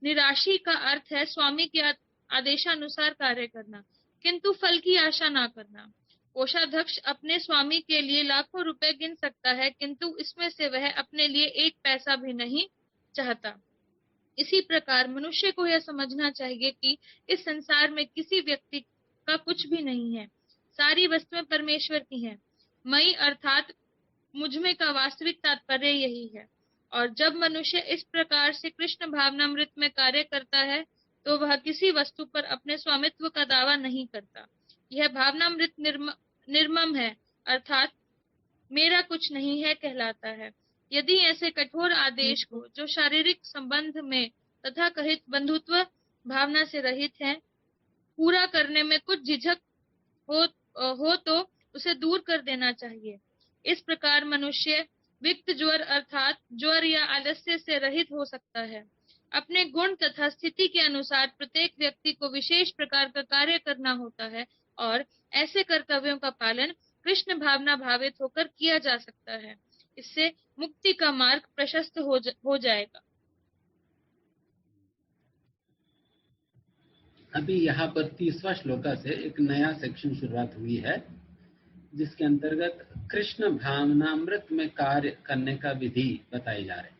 [SPEAKER 2] निराशी का अर्थ है स्वामी के आदेशानुसार कार्य करना, किंतु फल की आशा ना करना। कोषाध्यक्ष अपने स्वामी के लिए लाखों रुपए गिन सकता है, किंतु इसमें से वह अपने लिए एक पैसा भी नहीं चाहता। इसी प्रकार मनुष्य को यह समझना चाहिए कि इस संसार में किसी व्यक्ति का कुछ भी नहीं है, सारी वस्तुएं परमेश्वर की हैं। मई अर्थात मुझमें का वास्तविक तात्पर्य यही है। और जब मनुष्य इस प्रकार से कृष्ण भावनामृत में कार्य करता है, तो वह किसी वस्तु पर अपने स्वामित्व का दावा नहीं करता। यह भावनामृत निर्मम है, अर्थात मेरा कुछ नहीं है कहलाता है। यदि ऐसे कठोर आदेश को, जो शारीरिक संबंध में तथा कहित बंधुत्व भावना से रहित है, पूरा करने में कुछ झिझक हो तो उसे दूर कर देना चाहिए। इस प्रकार मनुष्य विक्त ज्वर अर्थात ज्वर या आलस्य से रहित हो सकता है। अपने गुण तथा स्थिति के अनुसार प्रत्येक व्यक्ति को विशेष प्रकार का कार्य करना होता है, और ऐसे कर्तव्यों का पालन कृष्ण भावना भावित होकर किया जा सकता है। इससे मुक्ति का मार्ग प्रशस्त हो जाएगा।
[SPEAKER 1] अभी यहाँ पर 30वां श्लोका से एक नया सेक्शन शुरुआत हुई है, जिसके अंतर्गत कृष्ण भावनामृत में कार्य करने का विधि बताई जा रही है।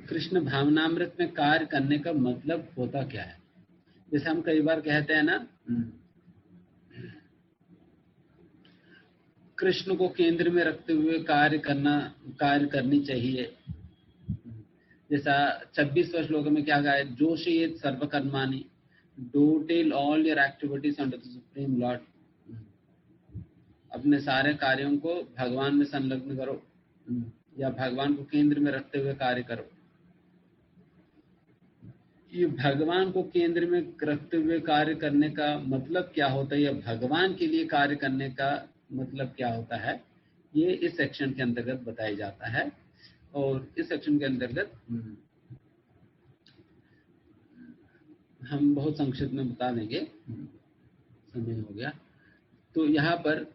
[SPEAKER 1] कृष्ण भावनामृत में कार्य करने का मतलब होता क्या है? जैसे हम कई बार कहते हैं ना, कृष्ण को केंद्र में रखते हुए कार्य करनी चाहिए। जैसा 26वां श्लोक में क्या कहा है, जोशयेत सर्वकर्माणि, dovetail all your activities under the supreme lord. अपने सारे कार्यों को भगवान में संलग्न करो, या भगवान को केंद्र में रखते हुए कार्य करो। ये भगवान को केंद्र में रखते हुए कार्य करने का मतलब क्या होता है, या भगवान के लिए कार्य करने का मतलब क्या होता है, ये इस सेक्शन के अंतर्गत बताया जाता है। और इस सेक्शन के अंतर्गत हम बहुत संक्षिप्त में बता देंगे, समय हो गया। तो यहाँ पर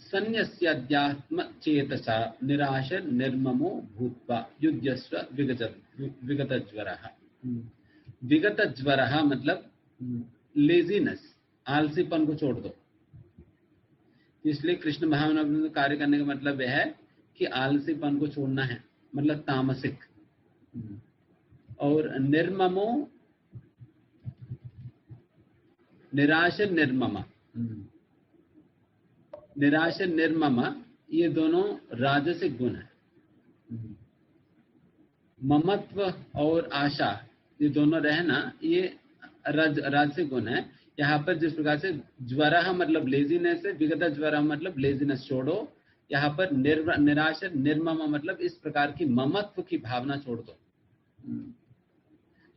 [SPEAKER 1] सन्न्यस्याध्यात्म चेतसा निराश निर्ममो भूत्वा युध्यस्व विगतज्वरः। विगतज्वरः मतलब लेजीनेस, आलसीपन को छोड़ दो। इसलिए कृष्ण भावना में कार्य करने का मतलब यह है कि आलसीपन को छोड़ना है, मतलब तामसिक। और निर्ममो, निराश निर्ममा, निराश निर्ममा, ये दोनों राजसिक गुण है। ममत्व और आशा, ये दोनों रहना, ये राजसिक गुण है। यहाँ पर जिस प्रकार से ज्वरः मतलब लेजीनेस है, विगत ज्वरः मतलब लेजीनेस छोड़ो, यहाँ पर निराश निर्मम मतलब इस प्रकार की ममत्व की भावना छोड़ दो,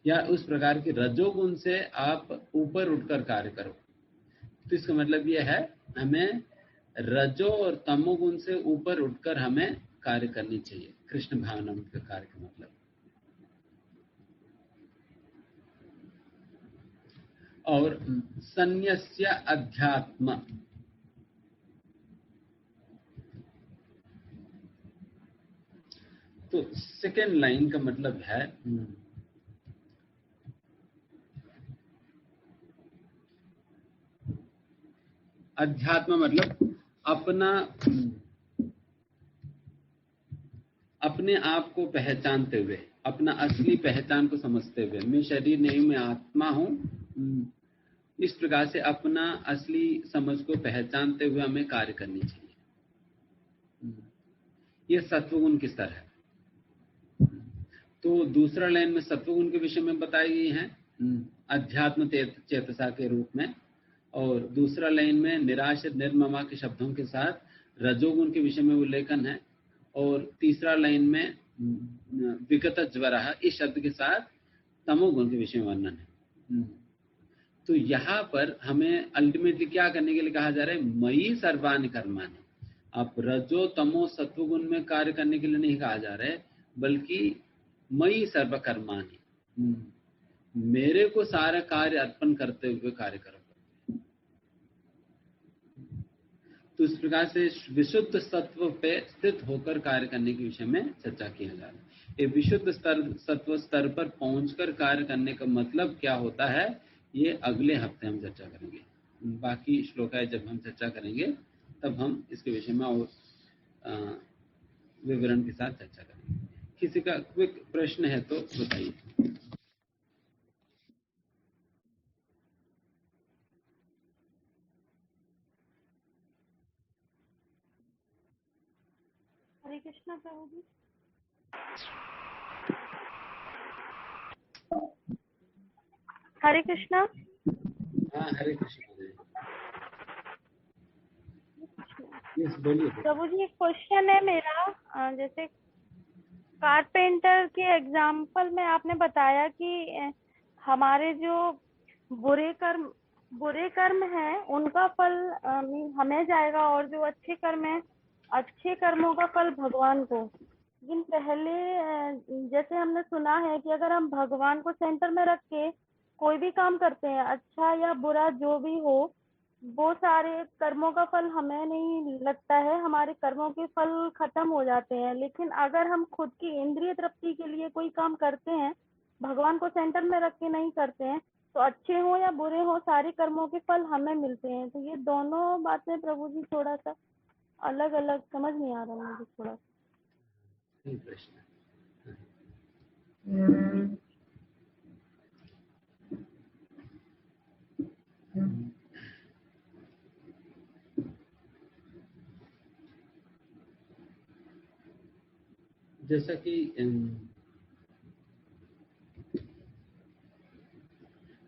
[SPEAKER 1] या उस प्रकार की रजोगुण से आप ऊपर उठकर कार्य करो। तो इसका मतलब यह है, हमें रजो और तमोगुण से ऊपर उठकर हमें कार्य करनी चाहिए। कृष्ण भावना का कार्य का मतलब। और संन्यस्य अध्यात्म, तो सेकेंड लाइन का मतलब है अध्यात्म मतलब अपने आप को पहचानते हुए, अपना असली पहचान को समझते हुए, मैं शरीर नहीं, मैं आत्मा हूं, इस प्रकार से अपना असली समझ को पहचानते हुए हमें कार्य करनी चाहिए। यह सत्वगुण की स्तर है। तो दूसरा लाइन में सत्वगुण के विषय में बताई गई है अध्यात्म चेतसा के रूप में, और दूसरा लाइन में निराश निर्ममा के शब्दों के साथ रजोगुण के विषय में उल्लेखन है, और तीसरा लाइन में विगत ज्वरः इस शब्द के साथ तमोगुण के विषय में वर्णन है। तो यहाँ पर हमें अल्टीमेटली क्या करने के लिए कहा जा रहा है, मयि सर्वाणि कर्माणि। आप रजो तमो सत्वगुण में कार्य करने के लिए नहीं कहा जा रहा है, बल्कि मयि सर्व कर्माणि, मेरे को सारा कार्य अर्पण करते हुए कार्य करो। तो इस प्रकार से विशुद्ध सत्व पे स्थित होकर कार्य करने के विषय में चर्चा किया जा रहा है। ये विशुद्ध सत्व स्तर पर पहुंचकर कार्य करने का मतलब क्या होता है, ये अगले हफ्ते हम चर्चा करेंगे। बाकी श्लोकाएं जब हम चर्चा करेंगे तब हम इसके विषय में और विवरण के साथ चर्चा करेंगे। किसी का क्विक प्रश्न है तो बताइए।
[SPEAKER 3] हरे कृष्णा प्रभु जी। हरे कृष्णा।
[SPEAKER 1] हाँ, हरे कृष्ण। यस, बोलिए
[SPEAKER 3] प्रभु जी, एक क्वेश्चन है मेरा। जैसे कारपेंटर के एग्जाम्पल में आपने बताया कि हमारे जो बुरे कर्म हैं उनका फल हमें जाएगा, और जो अच्छे कर्म हैं, अच्छे कर्मों का फल भगवान को। लेकिन पहले जैसे हमने सुना है कि अगर हम भगवान को सेंटर में रख के कोई भी काम करते हैं, अच्छा या बुरा जो भी हो, वो सारे कर्मों का फल हमें नहीं लगता है, हमारे कर्मों के फल खत्म हो जाते हैं। लेकिन अगर हम खुद की इंद्रिय तृप्ति के लिए कोई काम करते हैं, भगवान को सेंटर में रख के नहीं करते हैं, तो अच्छे हो या बुरे हो, सारे कर्मों के फल हमें मिलते हैं। तो ये दोनों बातें प्रभु जी थोड़ा सा अलग अलग समझ नहीं आ रहा मुझे थोड़ा सा।
[SPEAKER 1] प्रश्न। जैसा कि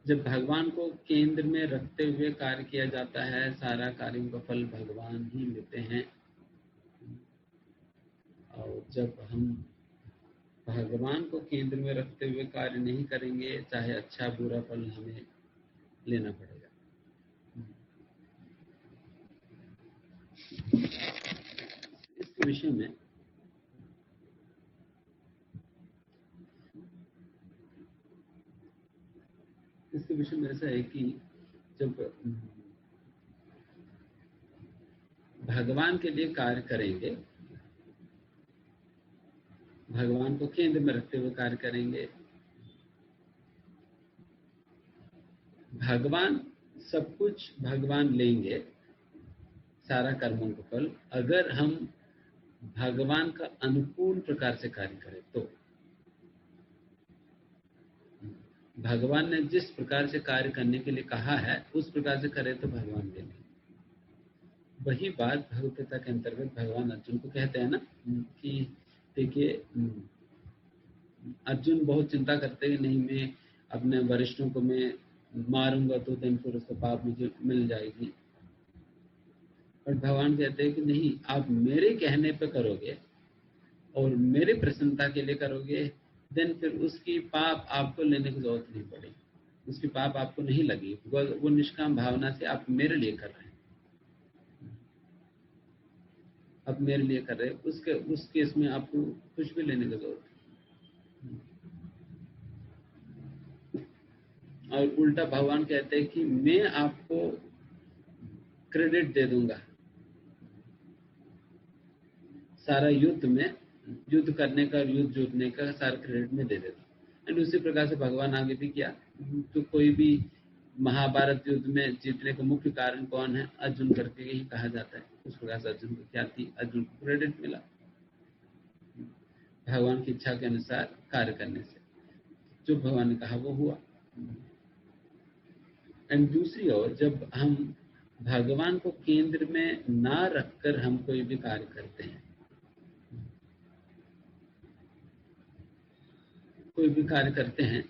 [SPEAKER 1] जब भगवान को केंद्र में रखते हुए कार्य किया जाता है, सारा कार्यों का फल भगवान ही लेते हैं। और जब हम भगवान को केंद्र में रखते हुए कार्य नहीं करेंगे, चाहे अच्छा बुरा फल हमें लेना पड़ेगा। इस विषय में इसके विषय में ऐसा है कि जब भगवान के लिए कार्य करेंगे, भगवान को केंद्र में रखते हुए कार्य करेंगे, भगवान सब कुछ भगवान लेंगे, सारा कर्मों का फल, अगर हम भगवान का अनुकूल प्रकार से कार्य करें तो। भगवान ने जिस प्रकार से कार्य करने के लिए कहा है उस प्रकार से करे तो भगवान देंगे। वही बात भगवत गीता के अंतर्गत भगवान अर्जुन को कहते हैं ना कि देखिए, अर्जुन बहुत चिंता करते हैं, नहीं मैं अपने वरिष्ठों को मैं मारूंगा तो दिन फिर उसका पाप मुझे मिल जाएगी। और भगवान कहते हैं कि नहीं, आप मेरे कहने पे करोगे और मेरे प्रसन्नता के लिए करोगे, देन फिर उसकी पाप आपको लेने की जरूरत नहीं पड़ेगी, उसकी पाप आपको नहीं लगी, बिकॉज वो निष्काम भावना से आप मेरे लिए कर रहे हैं, आप मेरे लिए कर रहे हैं, उस केस में आपको कुछ भी लेने की जरूरत नहीं। और उल्टा भगवान कहते हैं कि मैं आपको क्रेडिट दे दूंगा, सारा युद्ध करने का और युद्ध जीतने का सारा क्रेडिट में दे देता हूँ। एंड उसी प्रकार से भगवान आगे भी किया, तो कोई भी महाभारत युद्ध में जीतने का मुख्य कारण कौन है, अर्जुन करके ही कहा जाता है। उस प्रकार से अर्जुन को क्या थी, अर्जुन को क्रेडिट मिला भगवान की इच्छा के अनुसार कार्य करने से, जो भगवान ने कहा वो हुआ। एंड दूसरी ओर जब हम भगवान को केंद्र में ना रखकर हम कोई भी कार्य करते हैं,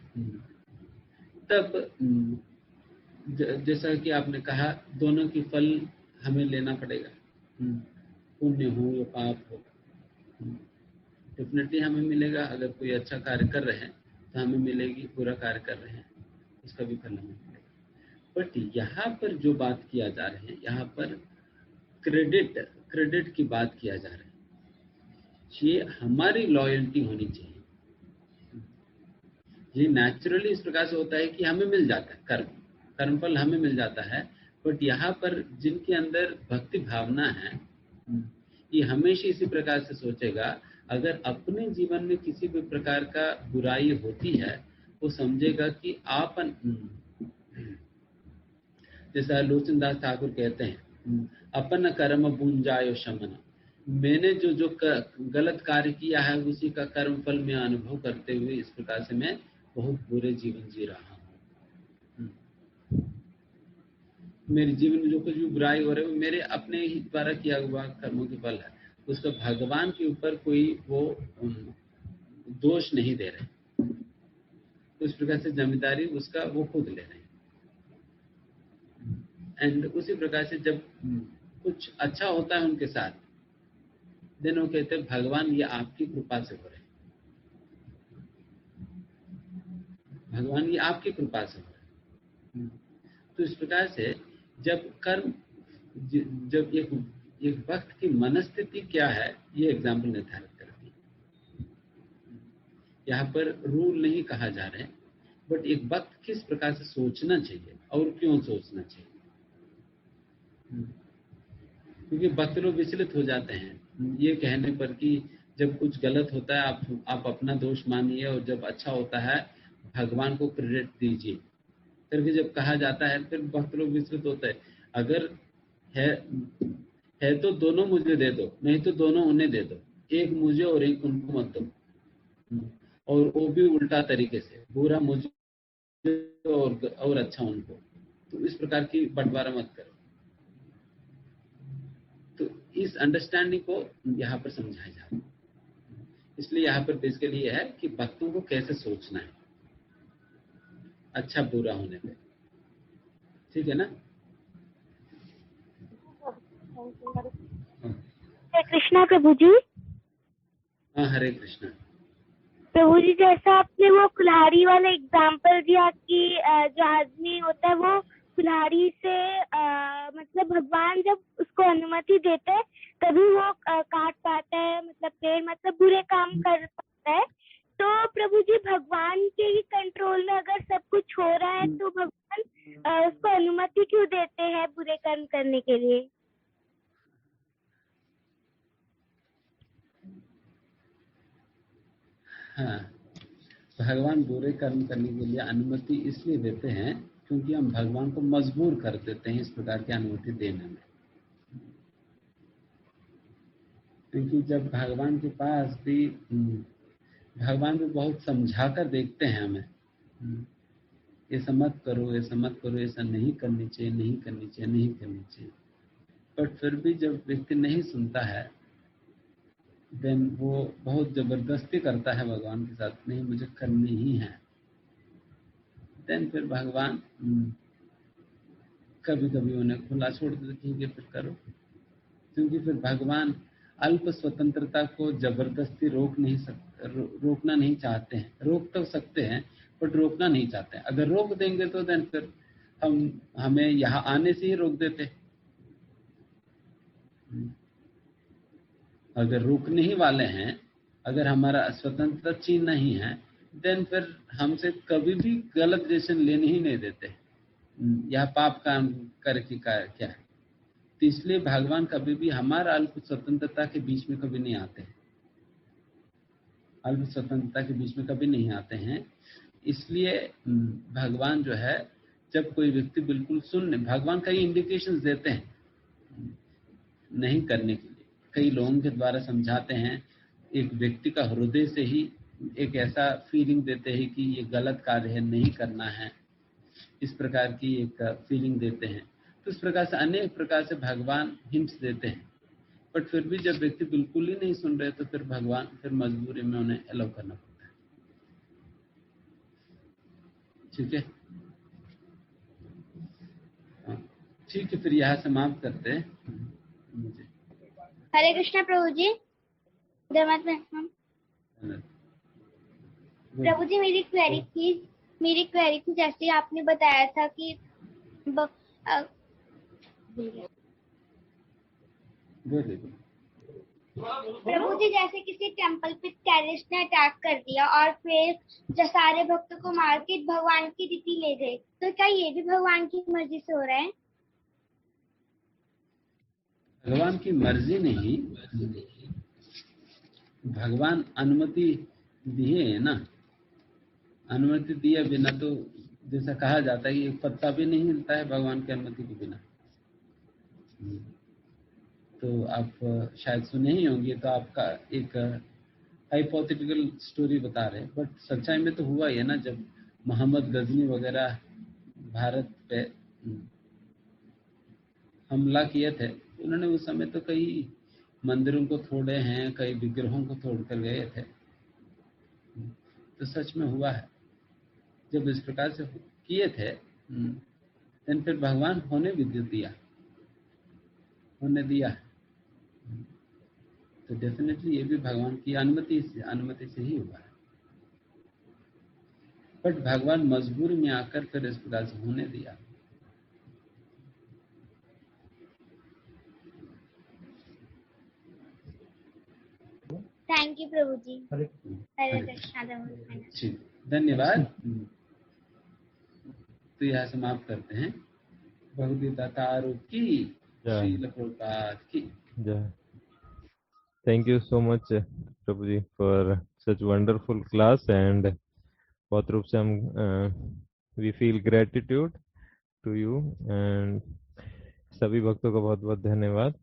[SPEAKER 1] तब जैसा कि आपने कहा, दोनों की फल हमें लेना पड़ेगा, पुण्य हो या पाप हो, डेफिनेटली हमें मिलेगा। अगर कोई अच्छा कार्य कर रहे हैं तो हमें मिलेगी, बुरा कार्य कर रहे हैं उसका भी फल हमें मिलेगा। बट यहाँ पर जो बात किया जा रहा है, यहाँ पर क्रेडिट की बात किया जा रहा है, ये हमारी लॉयल्टी होनी चाहिए। ये नेचुरली इस प्रकार से होता है कि हमें मिल जाता है, कर्मफल हमें मिल जाता है। बट यहाँ पर जिनके अंदर भक्ति भावना है, ये हमेशा इसी प्रकार से सोचेगा, अगर अपने जीवन में किसी भी प्रकार का बुराई होती है, वो समझेगा कि आपन, जैसा लोचन दास ठाकुर कहते हैं, अपन कर्म बुंजायो शमन, मैंने जो गलत कार्य किया है उसी का कर्म फल में अनुभव करते हुए इस प्रकार से मैं बहुत बुरे जीवन जी रहा हूँ। मेरे जीवन में जो कुछ भी बुराई हो रही है वो मेरे अपने ही द्वारा किया हुआ कर्मों के फल है, उसका भगवान के ऊपर कोई वो दोष नहीं दे रहे। उस प्रकार से जिम्मेदारी उसका वो खुद ले रहे हैं। एंड उसी प्रकार से जब कुछ अच्छा होता है उनके साथ, देन वो कहते हैं भगवान ये आपकी कृपा से हो रहे हैं, भगवान ये आपकी कृपा से हो रहे हैं। तो इस प्रकार से जब कर्म, जब एक भक्त की मनस्थिति क्या है, ये एग्जाम्पल निर्धारित करती है। यहाँ पर रूल नहीं कहा जा रहा है, बट एक भक्त किस प्रकार से सोचना चाहिए और क्यों सोचना चाहिए, क्योंकि भक्त लोग विचलित हो जाते हैं ये कहने पर कि जब कुछ गलत होता है आप अपना दोष मानिए, और जब अच्छा होता है भगवान को क्रेडिट दीजिए करके जब कहा जाता है, फिर भक्त लोग विचलित होते हैं। अगर है तो दोनों मुझे दे दो, नहीं तो दोनों उन्हें दे दो, एक मुझे और एक उनको मत दो, और वो भी उल्टा तरीके से, बुरा मुझे और अच्छा उनको। तो इस प्रकार की बंटवारा मत करो। तो इस अंडरस्टैंडिंग को यहाँ पर समझाया जाता है। इसलिए यहाँ पर बेसिकली यह है कि भक्तों को कैसे सोचना है अच्छा बुरा होने पे, ठीक है ना।
[SPEAKER 3] हरे कृष्णा प्रभु जी।
[SPEAKER 1] हाँ, हरे कृष्णा
[SPEAKER 3] प्रभु जी, जैसा आपने वो कुल्हाड़ी वाला एग्जाम्पल दिया कि जो आदमी होता है वो कुल्हाड़ी से मतलब भगवान जब उसको अनुमति देते हैं तभी वो काट पाता है, मतलब पेड़, मतलब बुरे काम कर पाता है। तो प्रभु जी, भगवान के ही कंट्रोल में अगर सब कुछ हो रहा है तो भगवान उसको अनुमति क्यों देते हैं बुरे कर्म करने के लिए?
[SPEAKER 1] हाँ, भगवान बुरे कर्म करने के लिए अनुमति इसलिए देते हैं क्योंकि हम भगवान को मजबूर कर देते हैं इस प्रकार की अनुमति देने में। क्योंकि जब भगवान के पास भी भगवान भी बहुत समझा कर देखते हैं हमें, ऐसा मत करो, ऐसा मत करो, ऐसा नहीं करनी चाहिए, नहीं करनी चाहिए। बट फिर भी जब व्यक्ति नहीं सुनता है देन वो बहुत जबरदस्ती करता है भगवान के साथ, नहीं मुझे करनी ही है, देन फिर भगवान कभी कभी उन्हें खुला छोड़ देते, ठीक है फिर करो, क्योंकि फिर भगवान अल्प स्वतंत्रता को जबरदस्ती रोकना नहीं चाहते हैं। रोक तो सकते हैं बट रोकना नहीं चाहते हैं। अगर रोक देंगे तो देन फिर हमें यहाँ आने से ही रोक देते। अगर रोकने ही वाले हैं, अगर हमारा स्वतंत्रता छीन नहीं है, देन फिर हमसे कभी भी गलत डिसीजन लेने ही नहीं देते। यह पाप काम करके क्या है, तो इसलिए भगवान कभी भी हमारा अल्प स्वतंत्रता के बीच में कभी नहीं आते हैं, अल्प स्वतंत्रता के बीच में कभी नहीं आते हैं। इसलिए भगवान जो है, जब कोई व्यक्ति बिल्कुल भगवान कई इंडिकेशंस देते हैं नहीं करने के लिए, कई लोगों के द्वारा समझाते हैं, एक व्यक्ति का हृदय से ही एक ऐसा फीलिंग देते हैं कि ये गलत कार्य है, नहीं करना है, इस प्रकार की एक फीलिंग देते हैं। तो इस प्रकार से अनेक प्रकार से भगवान हिंट्स देते हैं, बट फिर भी जब व्यक्ति बिल्कुल ही नहीं सुन रहे तो फिर भगवान फिर मजबूरी में उन्हें अलाउ करना पड़ता है। ठीक है, ठीक है, फिर यहाँ समाप्त करते हैं। मुझे
[SPEAKER 4] हरे कृष्णा प्रभु जी। धन्यवाद प्रभु जी। मेरी क्वेरी थी जैसे आपने बताया था कि प्रभु जी जैसे किसी टेम्पल पे टेररिस्ट ने अटैक कर दिया और फिर जो सारे भक्तों को मार के भगवान की रीति ले गए, तो क्या ये भी भगवान की मर्जी से हो रहा है?
[SPEAKER 1] भगवान की मर्जी नहीं, भगवान अनुमति दिए है ना। अनुमति दिए बिना तो जैसा कहा जाता है कि एक पत्ता भी नहीं हिलता है भगवान की अनुमति के बिना। तो आप शायद सुने ही होंगे, तो आपका एक हाइपोथेटिकल स्टोरी बता रहे हैं, बट सच्चाई में तो हुआ ही है ना। जब मोहम्मद गजनी वगैरह भारत पे हमला किए थे, उन्होंने उस समय तो कई मंदिरों को तोड़े हैं, कई विग्रहों को तोड़ कर गए थे। तो सच में हुआ है, जब इस प्रकार से किए थे फिर भगवान होने भी दिया। तो डेफिनेटली ये भी भगवान की अनुमति से ही हुआ है, बट भगवान मजबूरी में आकर फिर इस प्रकार से होने दिया।
[SPEAKER 4] थैंक यू प्रभु जी। हरे कृष्णा।
[SPEAKER 1] ठीक, धन्यवाद। तो यह समाप्त करते हैं। भगवद्गीता तारू की, श्रील प्रभुपाद की
[SPEAKER 5] जय। Thank you so much Prabhuji for such wonderful class, and बहुत रूप से हम we feel gratitude to you, and सभी भक्तों का बहुत बहुत धन्यवाद।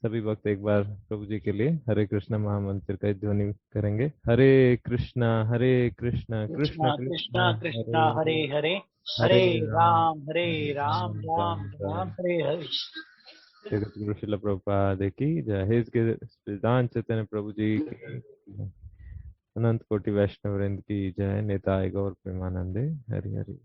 [SPEAKER 5] सभी भक्त एक बार प्रभु जी के लिए हरे कृष्णा महामंत्र का ध्वनि करेंगे। हरे कृष्णा कृष्णा
[SPEAKER 6] कृष्णा कृष्णा हरे हरे, हरे राम राम राम हरे हरे।
[SPEAKER 5] जगत गुरु श्रील प्रभुपाद की जय। हिज सिद्धांत चैतन्य प्रभु जी की, अनंत कोटि वैष्णव वृंद की जय। नेताय गौर प्रेमानंदे। हरि हरि।